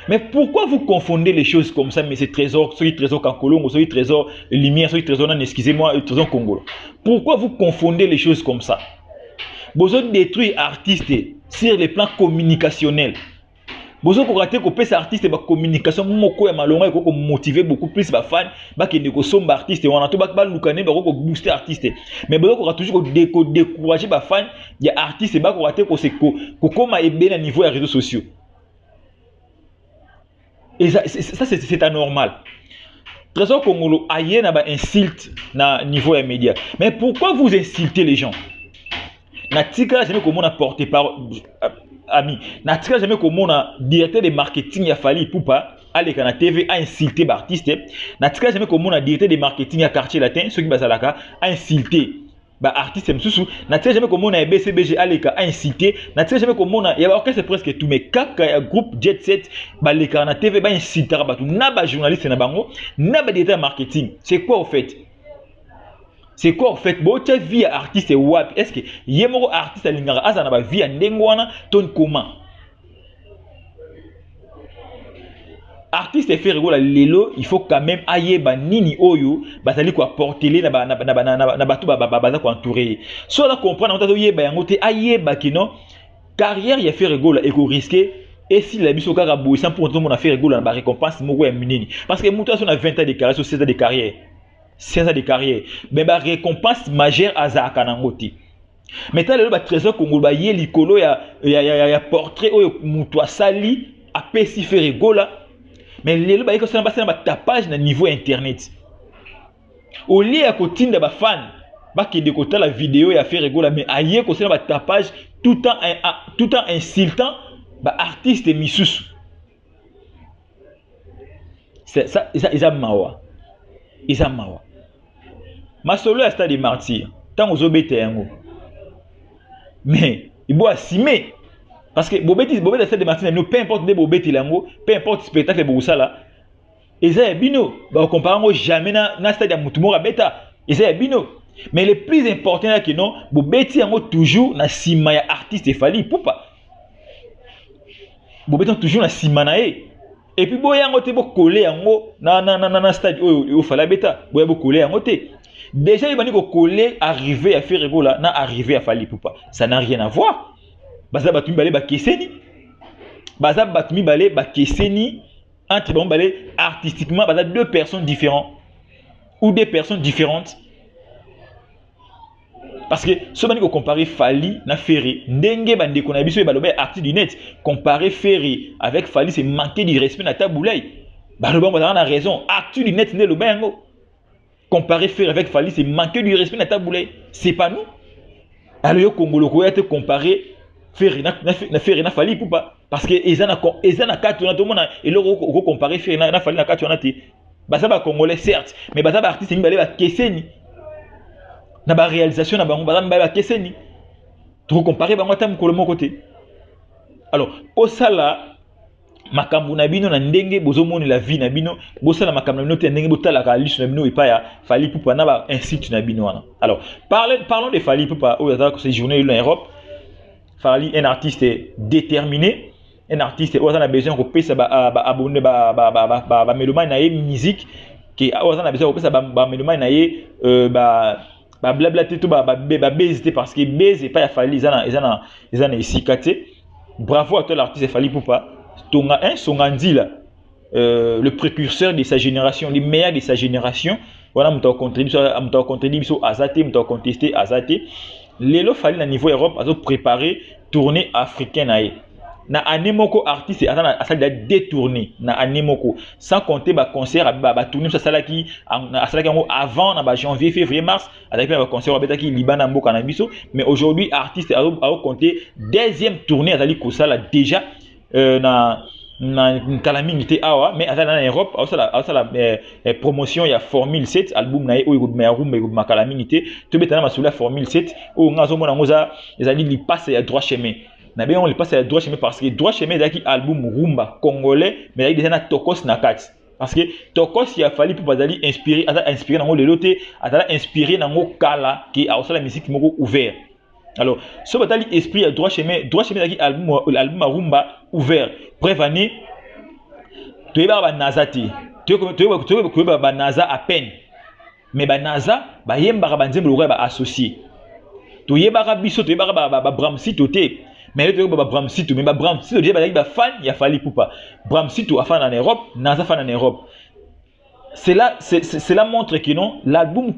mais pourquoi vous confondez les choses comme ça mais c'est trésor celui trésor Kankolongo celui trésor lumière celui trésor non excusez-moi trésor Congolo pourquoi vous confondez les choses comme ça besoin détruire artistes sur le plan communicationnel. Bozo ko raté ko pesa artiste ba communication moko ya malonga ko ko motiver beaucoup plus ba fan ba kende ko somba artiste wana to ba lukane ba ko booster artiste mais bozo ko toujours ko décourager ba fan ya artiste ba ko raté ko se ko koma ebe na niveau ya réseaux sociaux et ça c'est anormal. Trésor Congolo aye na ba insulte na niveau ya média mais pourquoi vous insultez les gens na tika jamais comment on a porté par ami na tika jamais comment on a directeur de marketing ya Fally Ipupa aller kana TV a insulté ba artiste na tika jamais comment on a directeur de marketing ya quartier latin ceux qui bazalaka a insulté ba artiste msusu na tika jamais comment on a BCBG aller ka a insulté na tika jamais comment on a ya ba orchestre presque tout mais kaka ya groupe Jet Set ba le kana TV ba insulter ba tout na ba journaliste na bango na ba directeur marketing c'est quoi au fait. C'est quoi en fait? Bon, tu as vie artiste et wap. Est-ce que yemoro artiste a l'ingara azana ba vie ndengwana ton comment? Artiste fait rigola lelo, il faut quand même aye ba nini oyo, bazali ko apporter les na batu baza ko entourer. So la comprendre on ye ba yango te aye ba kino carrière ya fait rigola et ko risquer. Et si la biso kaka boy sans pour tout mon affaire rigola na ba récompense moko ya minini parce que mutu a 20 ans de carrière sur 16 ans de carrière. 16 ans de carrière mais ba récompense majeure azaka nangoti mais ta le ba trésor Congolo ba ye likolo ya portrait oyo mutu asali a pesi faire rigola mais lelo ba yiko sala ba tapage na niveau internet au lieu ya kotinda ba fan ba kende kota la vidéo ya faire rigola mais aye ko sala ba tapage tout en insultant ba artiste misusu c'est ça isa mawa isa mawa masolo ya stade martyr tant aux obété yango mais il doit assumer parce que bobeti stade martyr nous peu importe de bobeti lango peu importe spectacle bosala eza bino ba comparer jamais na stade ya mutumo beta eza bino mais le plus important là que non bobeti yango toujours na sima ya artiste Fally Ipupa bobeti toujours na sima na e et puis boya yango te bo coller yango na stade o fala beta boya bo coller yango te déjà il va dire que coller arriver à faire rigola na arriver à Fally Ipupa ça n'a rien à voir baza batumi balé ba keseni baza batumi balé ba keseni entre bon balé artistiquement baza deux personnes différentes ou des personnes différentes parce que ce bani ko comparer Fally na Ferry ndenge bande ko na biso ba lobe artiste du net comparer Ferry avec Fally c'est manquer du respect na taboulay ba lobe on a raison artiste du net ne lobe yango comparer Ferry avec Fally c'est manquer du respect na taboulay c'est pas nous alors yo Congolo ko être comparer Ferry na Ferry na Fally Ipupa parce que ezana carte na tout monde et le ko comparer Ferry na Fally na carte na ti ba ça ba congolais certes mais ba ça ba artiste ni balé ba keseni na ba réalisation na bango bazam ba keseni to comparer bango tam ko le mon côté. Alors au sala makambu na bino na ndenge bozomoni la vie na bino bosala makambu na bino te ndenge botala ka lisu na bino ipaya Fally Ipupa na ba institut na bino wana. Alors parlons de Fally Ipupa au hasard que cette journée en Europe. Fally, un artiste déterminé, un artiste où on a besoin qu'on puisse abonner ba mélomane na musique qui on a besoin qu'on puisse ba mélomane na ba blabla tout ba baiser parce que baiser pas Fally ils en ici katé. Bravo à toi l'artiste Fally Ipupa. Tonga un Songandi là le précurseur de sa génération, le meilleur de sa génération. Voilà, m'ta contribué sur Azate, m'ta contesté Azate. Lelo Fally na niveau Europe a préparé tournée africaine na anemoko artiste atana asala détourné na anemoko sans compter ba concert ba tournée ça salaki avant na ba janvier février mars avec ba concert abetaki Liban mboka na biso mais aujourd'hui artiste a compté deuxième tournée azali kosala déjà na calamité awa mais en Europe la promotion il y a Formule 7 album na o ma calamité to betana masula Formule 7 o ngazo mona ngoza ezali li passe ya droit chemin na bien on li passe ya droit chemin parce que droit chemin ezaki album rumba congolais mais il déjà na tokos na kati parce que tokos il a fallu pour bazali inspiré nango lelote atala inspiré nango kala qui a aussi la musique moko ouvert. Alors, ce batali esprit à droit chemin qui album rumba ouvert. Prévenez, tu es ba nazati, tu es ba naza à peine, mais ba naza ba yemba ba nzembe ba associé. Tu es ba biso, tu es ba bramsito te, mais tu es ba bramsito, mais ba bramsito déjà ba fan ya Fally Ipupa. Bramsito a fan en Europe, naza fan en Europe. Cela montre que non, l'album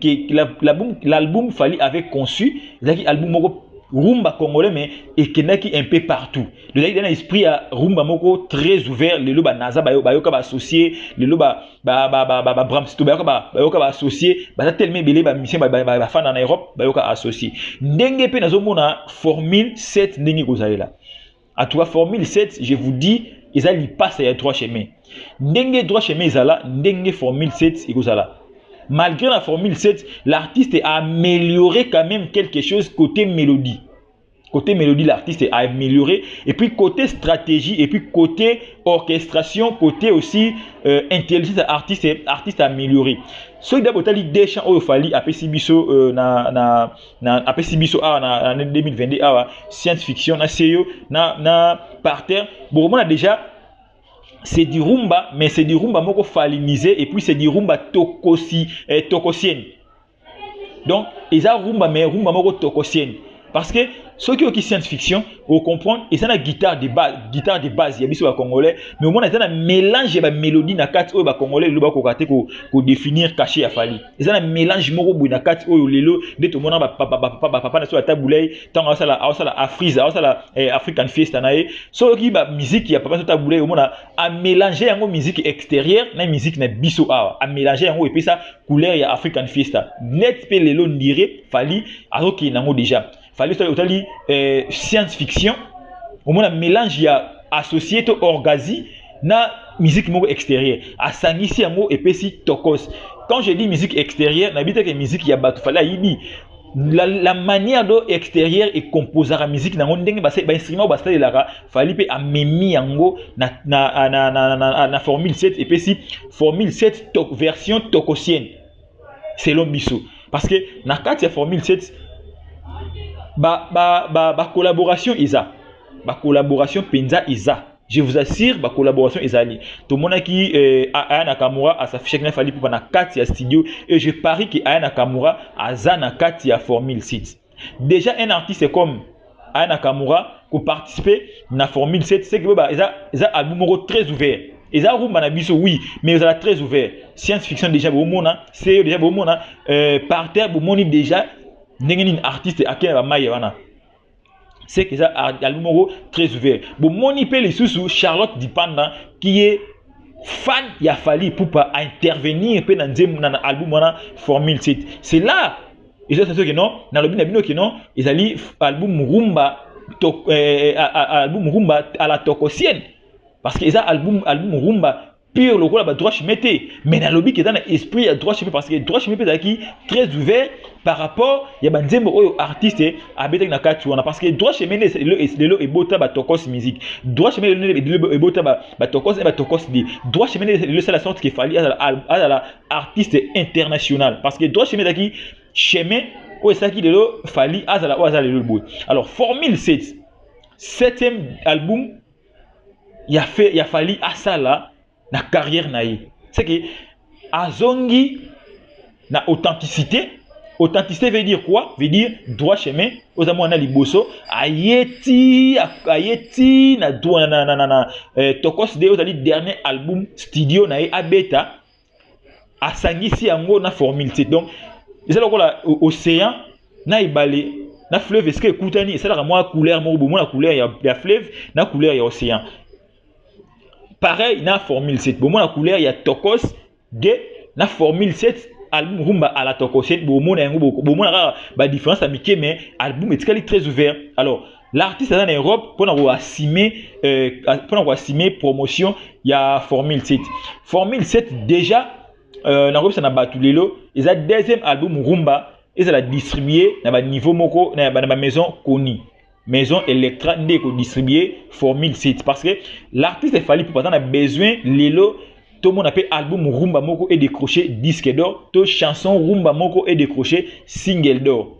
Fally avait conçu, l'album moko rumba congolais mais et qui un peu partout. Le gars il a un esprit à rumba moko très ouvert, le loba naza bayoka ba associé, le loba bramsito bayoka ba associé, ba tellement belé ba mission ba fan en Europe bayoka associé. Ndenge pe nazomona Formule 7 ndenge kozalela. À toi Formule 7, je vous dis, ils allaient passer à trois chemins. Ndenge droit chemin ezala, ndenge Formule 7 ekozala. Malgré la Formule 7, l'artiste a amélioré quand même quelque chose côté mélodie. Côté mélodie, l'artiste a amélioré. Et puis côté stratégie, et puis côté orchestration, côté aussi intelligence, l'artiste a amélioré. Ce qui d'abord dit des chants au Fally après Sibiso après Sibiso en 2022 science fiction na CEO na parterre. Bon, on a déjà c'est du rumba, mais c'est du rumba moko fallinisé et puis c'est du rumba tokosien. Donc, ils ont rumba mais rumba moko tokosien. Parce que ceux qui ont science fiction, vous comprenez, ils ont une guitare de base, il y a des congolais, mais au moins ils ont un mélange de mélodie na quatre au congolais, le bakokate ko définir caché à Fally. Ils ont un mélange moko bu na quatre au lelo, de tout monde papa na sur la taboulay, tant à la Afriza, à la African Fiesta nae. Ceux qui ba musique il y a papa sur taboulay au monde a mélanger en musique extérieure, na musique na biso a mélanger en et puis ça couleur il y a African Fiesta. Net pe lelo ndire Fally alors qu'il nango déjà. Fally Ipupa science fiction au moins un mélange il y a associé to orgazi na musique moko extérieure a sangisi yango epesi tokos. Quand je dis musique extérieure n'habite que musique il y a batu Fally yibi la manière dont extérieure et composer la musique nango ndenge ba instrument ba style la Fally pe amemi yango na Formule 7 epesi Formule 7 version tokosienne selon biso parce que na kati ya Formule 7 collaboration isa collaboration penza isa je vous assure collaboration isali tout le monde qui Aya Nakamura a s'affiché que Fally Ipupa na kati ya studio et je parie que Aya Nakamura a za na kati ya Formule 7 déjà un artiste comme Aya Nakamura qui participer na Formule 7 c'est que ils a album très ouvert ils a rumba na biso oui mais ils a très ouvert science fiction déjà au monde c'est déjà au monde par terre au monde déjà n'engeni artiste à quel maille wana c'est que ça album très ouvert bon moni pe les sous Charlotte Dipanda qui est fan ya Fally Ipupa à intervenir pe na album wana Formule 7 c'est là ils ont que non na lobby na bino que non ils ali album rumba album rumba à la tokosienne parce que ils a album rumba pire le rôle de droit chemin, mais dans le lobby qui est dans l'esprit de droit chemin, parce que droit chemin est très ouvert par rapport il y a des artistes à bêter na katuana, parce que droit chemin c'est le ebota ba tokos musique, droit chemin le ebota ba tokos et ba tokos di, droit chemin c'est la sorte qu'il fallait à la artiste international, parce que droit chemin qui chemin ou ça qui de l'eau fallait à la le bout. Alors Formule 7, 7e album, il a fallu à ça là na carrière naïe. C'est que azongi na authenticité. Authenticité veut dire quoi? Veut dire droit chemin. Aux amours na liboso ayeti na droit na tokos de aux dernier album studio naïe abeta asangisi yango na Formule 7. Donc ils ont là océan na ibale na fleuve, est-ce que écoutani ça la moi couleur mo la couleur il y a fleuve na couleur il y a océan. Pareil na Formule 7 bon la couleur il y a tokos de na Formule 7 album rumba à la tokos 7 bon na yango bon na ba différence amike, mais album est très ouvert. Alors l'artiste en Europe pour assumer promotion il y a Formule 7. Formule 7 déjà na Europe ça na battu lelo, ils a deuxième album rumba, ils a distribué na niveau moko na maison connue, maison Electra ndeko distribué Formule 7, parce que l'artiste est fallu pour pas, on a besoin lelo tout le monde appelle album rumba moko et décroché disque d'or, tout chanson rumba moko et décroché single d'or.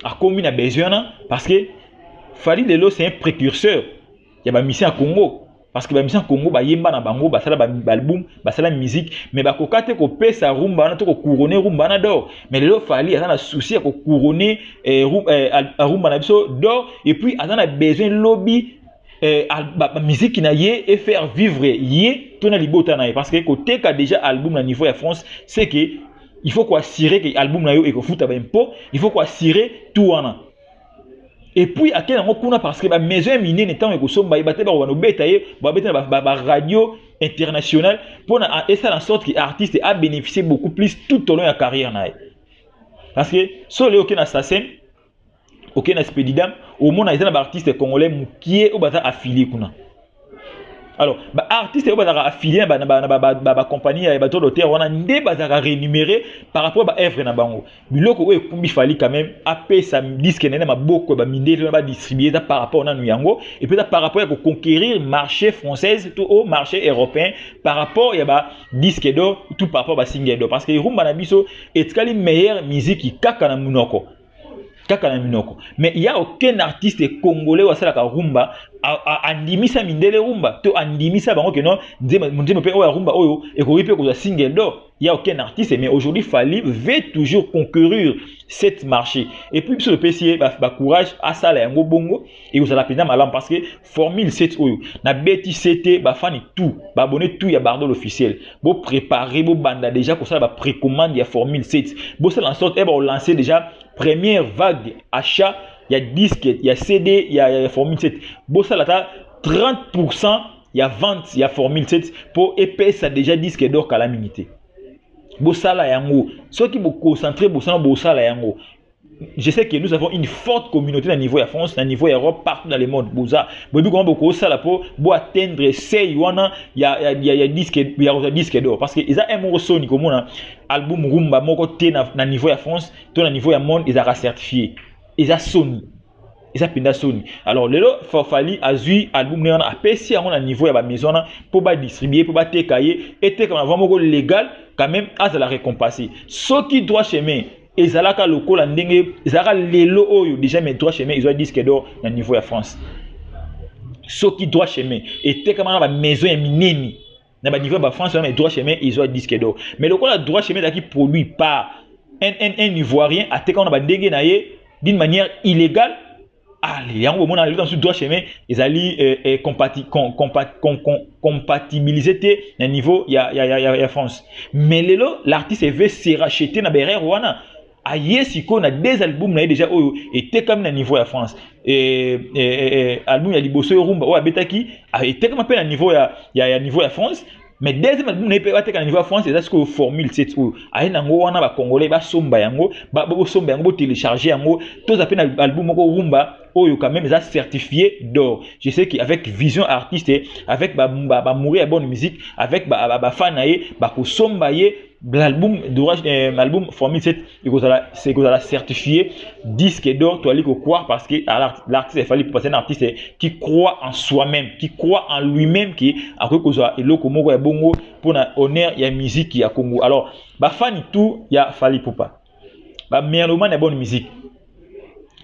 À combien on a besoin, parce que Fally lelo c'est un précurseur. Il y a mission à Congo, parce que la mission Congo ba yemba na bango ba sala ba album ba sala musique, mais ba kokate ko pesa rumba na to ko couronner rumba na d'or, mais lelo Fally a un souci à ko couronner rumba na biso d'or, et puis a un besoin lobby musique qui na yé et faire vivre yé to na libota na, parce que côté ka déjà album na niveau ya France, c'est que il faut quoi assurer que album na yo et ko futa ba impôt, il faut quoi assurer tout wana. Et puis à quel moment kuna, parce que la maison minée n'étant que somba ibate ba wana betaye ba beta ba radio internationale pour na et ça en sorte que l'artiste a bénéficié beaucoup plus tout au long de la carrière na, parce que sur les aucun assassin aucun expédidam au monde a un artiste congolais qui est au bata affilié kuna. Alors ba artiste au bata affilié ba compagnie ya bateau d'auteur on a ndé bazaka rémunéré par rapport à œuvre na bango biloko o ekumbi Fally quand même apé sa disque nene maboko ba mindé ba distribuer ça par rapport na nuyango, et puis par rapport à conquérir marché française tout au marché européen par rapport ya ba disque d'or tout par rapport ba single d'or, parce que rumba na biso etkali meilleure musique qui kaka na munoko. Mais il n'y a aucun artiste congolais ou à rumba andimisa mindele rumba to andimisa bango que non ndeme pe o rumba oyo et ko ripe ko single d'or. Il n'y a aucun artiste, mais aujourd'hui Fally veut toujours conquérir cette marché, et puis sur le PC ba courage à ça la yango bongo et vous allez appeler malam, parce que Formule 7 oyo na beti CT ba fani tout ba abonné tout ya bardol officiel bo préparer bo banda déjà pour ça ba précommande ya Formule 7 bo ça en sorte et ba lancer déjà première vague achat, il y a disque, il y a CD, il y a Formule 7. Bon, ça là, 30% il y a vente, il y a Formule 7 pour épais ça déjà disque d'or calamité. Bon, ça là, yango. Ceux qui vous concentrez, bon, ça là, yango. Je sais que nous avons une forte communauté à niveau de France, à niveau Europe, partout dans le monde. Boza, beaucoup ça là pour atteindre ces yuana, il y a disque d'or, parce que ils ont un morceau ni comme un album rumba moko té na niveau de France, tout na niveau du monde, ils ont certifié. Ils ont Sony. Ils ont pinda Sony. Alors le Fally a eu album néana a PC à mon niveau de la maison pour ba distribuer, pour ba técailler, était comme avant moko légal quand même à la récompenser. Ce qui doit chemin et zalaka lokola ndenge zaka lelo oyo déjà mes droits chemin ils ont disque d'or na niveau ya France. Ce qui doit chemin et te comme na maison ya mineni na ba niveau ba France mes droits chemin ils ont disque d'or, mais lokola droit chemin qui produit par un ivoirien a te comme na ba ndenge na ye d'une manière illégale. Allez, yango mona dans ce droit chemin ils allaient compatibiliser na niveau ya France, mais lelo l'artiste veut se racheter na berre wana. Aïe, si on a des albums là déjà oyo était comme na niveau ya France et album ya liboso rumba o abetaki était comme appel à niveau ya niveau ya France Mais deuxième album n'est pas à niveau France, c'est ce que formule 7 ou aïe nango wana ba congolais ba somba yango ba somba yango télécharger yango tous appellent album moko rumba oyo quand même ça certifié d'or. Je sais qu'avec vision artiste avec ba mourir à bonne musique avec ba fanaye ba ko somba ye l'album d'orage l'album formule 7 c'est que ça certifié disque d'or toiliko croire parce que l'artiste il fallait passer un artiste qui croit en soi-même qui croit en lui-même qui a quoi que eloko moko ya bongo pour na honneur ya musique ya Congo. Alors ba fan tout ya Fally Ipupa ba mélomane ya bonne musique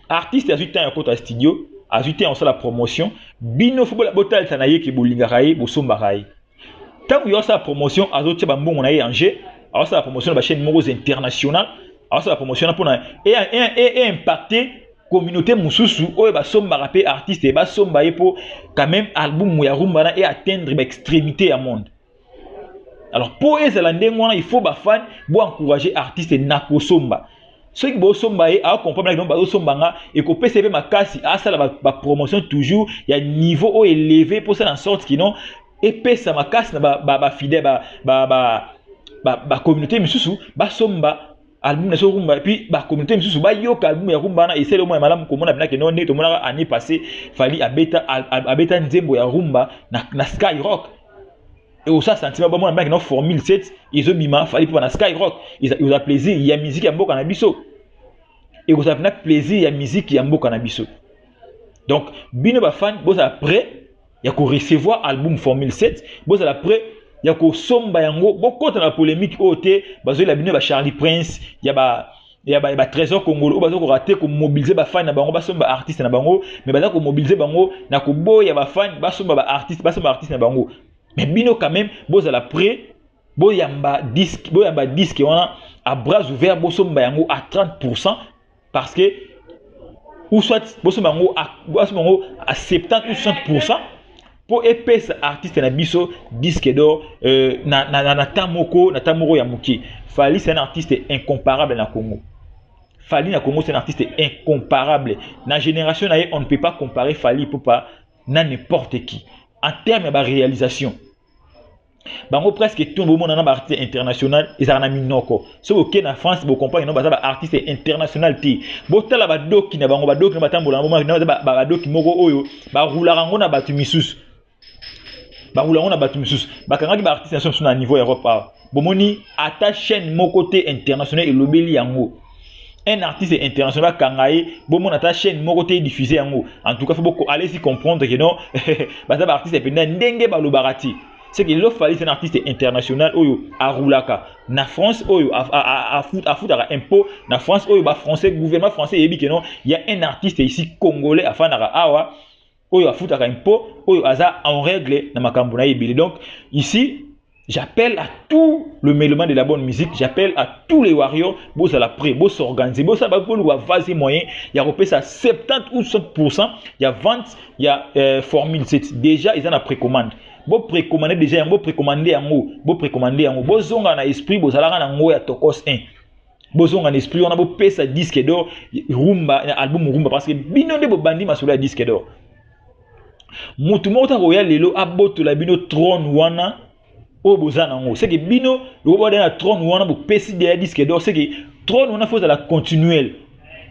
artiste a 8 ans à côté studio a 8 ans en la promotion bino football botal tanaye ki bolinga raye bo somba raye tant yo sa promotion azotia ba mbongo na ye en jeu. Alors ça la promotion de la chaîne Moros internationale. Alors ça la promotion pour et impacter communauté mususu ou ba somba rapper artiste et ba somba pour quand même album ya rumba et atteindre l'extrémité à monde. Alors pour les Zélandais il faut ba fan pour encourager artiste na ko somba. Ceux qui bo somba et à comprendre que ba somba nga et ko PCB makasi à ça la promotion toujours il y a niveau élevé pour ça en sorte qui non et pesa makasi na ba fidèle ba communauté misusu ba somba album na so rumba puis ba communauté misusu ba yoka album ya rumba na essayer le moins malamu ko mona binaki non ne to mona année passée Fally abeta nzembo ya rumba na Skyrock et au ça sentiment ba mona binaki non formule 7 ils bima Fally pour na Skyrock ils a plaisir il y a musique ya mboka na biso et vous avez plaisir il y a musique ya mboka na biso donc bino ba fan bo ça prêt ya ko recevoir album formule 7 bo ça prêt ya ko somba yango bokota na polémique oté bazo la bino ba Charlie Prince ya ba Trésor Congolo bazo ko rater ko mobiliser ba fan na bango ba somba artiste na bango mais bazo ko mobiliser bango na ko boya ba fan ba somba ba artiste na bango mais bino quand même boza la prêt boyamba disque wana à bras ouverts bo somba yango à 30% parce que ou soit bo somba yango à 70 ou 60% pour épaisse artiste na biso disque d'or na tamoko ya muki. Fally c'est un artiste incomparable na Congo. Fally na Congo c'est un artiste incomparable. Na génération na on ne peut pas comparer Fally Ipupa na n'importe qui en termes de réalisation. Bango presque tout le monde na artiste international ezana minoko. So OK na France bo comprendre no ba artiste international ti. Bo tala ba doki na bango ba doki na batambola na ba doki moko oyo ba roula rango na batu misusu. Baroulango na batu misusu bakangaki ba artiste national na niveau Europe bomoni ata chaîne mon côté international et lobeli yango un artiste international kangaye bomona ata chaîne mon côté diffusé yango en tout cas faut beaucoup aller s'y comprendre que non basa ba artiste pendant ndenge ba lobarati c'est que le Fally c'est un artiste international oyo arulaka na France oyo a foutara impôt na France oyo ba français gouvernement français yebi que non il y a un artiste ici congolais afanara awa oyo afutaka impôt oyo aza en règle na makambo na yebile. Donc ici j'appelle à tout le mélomane de la bonne musique, j'appelle à tous les warriors boss à la pré boss s'organiser boss ba ko lwa vaser moyen ya repé ça 70 ou 100% il y a vente il y a formule 7 déjà ils en a précommande bo précommander déjà yango précommander yango bo zonga na esprit bo zalaka na ngo ya tokos 1 bozonga na esprit on a bo pesa disque d'or rumba album rumba parce que bino nde bo bandi masolo ya disque d'or. Mutu mota royal lelo aboto la bino trône wana o bozana ngo c'est que bino le boba na trône wana bo pesi de disque d'or c'est que trône wana faut la continuelle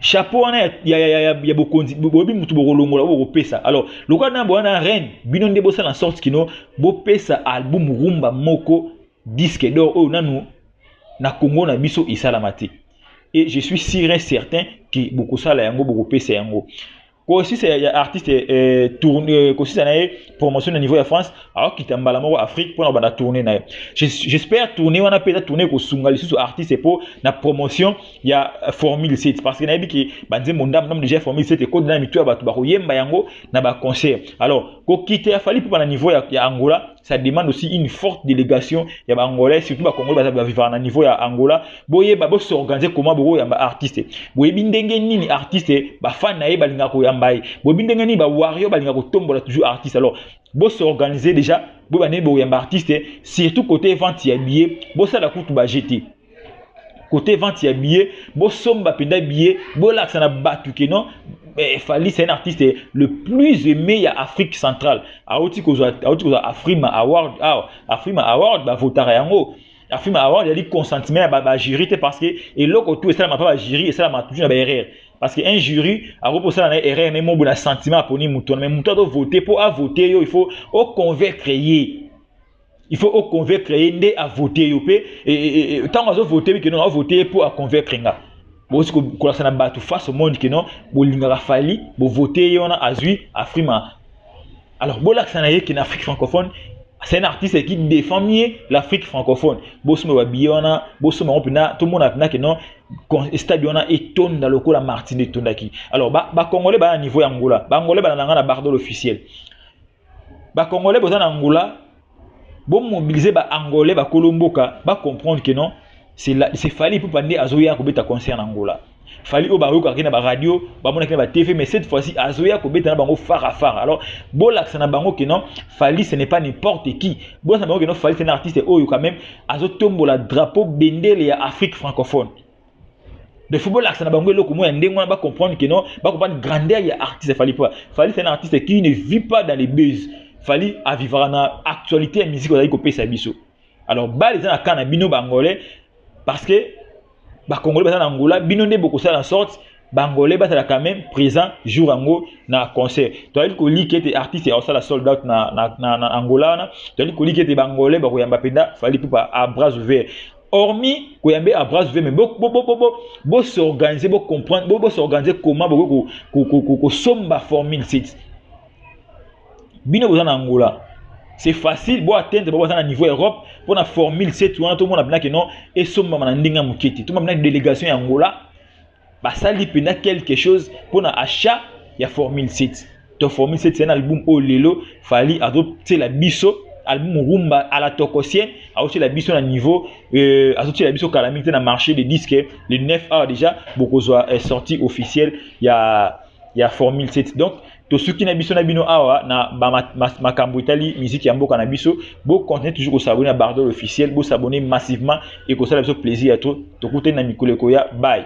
chapeau wana ya bokonzi bobi mutu bokolongola bo pesa. Alors le kwa na bona reine bino nde bosa na sorte kino bo pesa album rumba moko disque d'or o nanu na Congo na biso isalamati et je suis sûr et certain que beaucoup ça la yango beaucoup pesa yango. Aussi c'est artiste tourné aussi ça na promotion au niveau de France alors qu'il t'embala moko Afrique pour na tourner na j'espère tourner on a peut-être tourner ko sungali sur artiste pour na promotion il y a formule 7 parce que na bi ki banze mondam nom déjà formule 7 et code na mitu ba ba yemba yango na ba concert. Alors ko quitter Fally pour na niveau ya Angola ça demande aussi une forte délégation ya ba angolais surtout ba congolais ba vivre na niveau ya Angola boye ba s'organiser comment bo ya ba artiste boye bindenge nini artiste ba fan na ye balinga ko yambai boye bindenge nini ba warrior balinga ko tombola toujours artiste. Alors bo s'organiser déjà bo ba ne bo yamba artiste surtout côté vente ya billet bo ça la coûte ba jeter côté vente ya billet bo somba penda billet bo la na batu ke non Fally c'est un artiste le plus aimé à Afrique centrale. Aouti Afrima Award, Afrima Award ba votara yango. Afrima Award il y a dit consentement ba jury parce que et l'autre tout ça m'a pas jury et ça m'a toujours ba erreur. Parce qu'un jury a reposé dans erreur mais mon bon sentiment pour ni mouton mais mouton doit voter pour à voter il faut au convaincre il faut au convaincre ndé à voter et tant on a voté que non a voté pour à convaincre nga. Bon ce que la sana batu face au monde que non bo linga Fally bo voter on a azui Afrima. Alors bon là ça na qui en Afrique francophone c'est un artiste qui défend mieux l'Afrique francophone. Bossmo Babiona, Bossmo Opina, tout le monde a que non, stade on a étonné dans le coup la Martine Tondaki. Alors, Congolais, à niveau Angola, Congolais, na bardo officiel. Congolais, Angola, bon mobiliser Angolais, Colomboka, comprendre que non, c'est Fally pour pas dire Azoya Kobeta concerne Angola. Fally au barou quand na radio ba mona na TV mais cette fois-ci Azoya Kobeta na bango phare à phare. Alors bolak ça na bango que non Fally ce n'est pas n'importe qui. Bon ça bango que non Fally c'est un artiste oyo quand même azo tombola drapeau bendele ya Afrique francophone. De football là ça na bango eloko mo ndenge on va comprendre que non ba comprendre grandeur ya artiste Fally pas. Fally c'est un artiste qui ne vit pas dans les buzz. Fally a vivre na actualité et musique ozali ko pesa biso. Alors ba les na kana bino bangolais parce que Congolais dans Angola, binonde beaucoup ça en sorte, Bangolais là quand même présent jour ango na concert. Tu as dit que li qui était artiste et ça la sold out na Angola, tu as dit que li qui était Bangolais ba koyamba penda Fally pas à bras ouverts. Hormis koyambe à bras ouverts mais bo s'organiser, bo comprendre, bo s'organiser comment ko somba formule 7. Bino en Angola. C'est facile pour atteindre à niveau Europe pour la formule 7 tout le monde a bien que non et somme mandinga muketi tout le monde a une délégation en Angola bah ça lui pena quelque chose pour l'achat il y a formule 7 ton formule 7 c'est un album au lelo Fally adopter la biso album rumba à la tokosienne a aussi la biso à niveau ajouter la biso calamité dans le marché des disques le 9 heures déjà beaucoup est sorti officiel il y a formule 7 donc to suki na biso na bino awa na makambo itali musique ya mboka na biso bo continuer toujours ko s'abonner à Bardo officiel bo s'abonner massivement et ko ça la biso plaisir à tout to koute na mikoleko ya bye.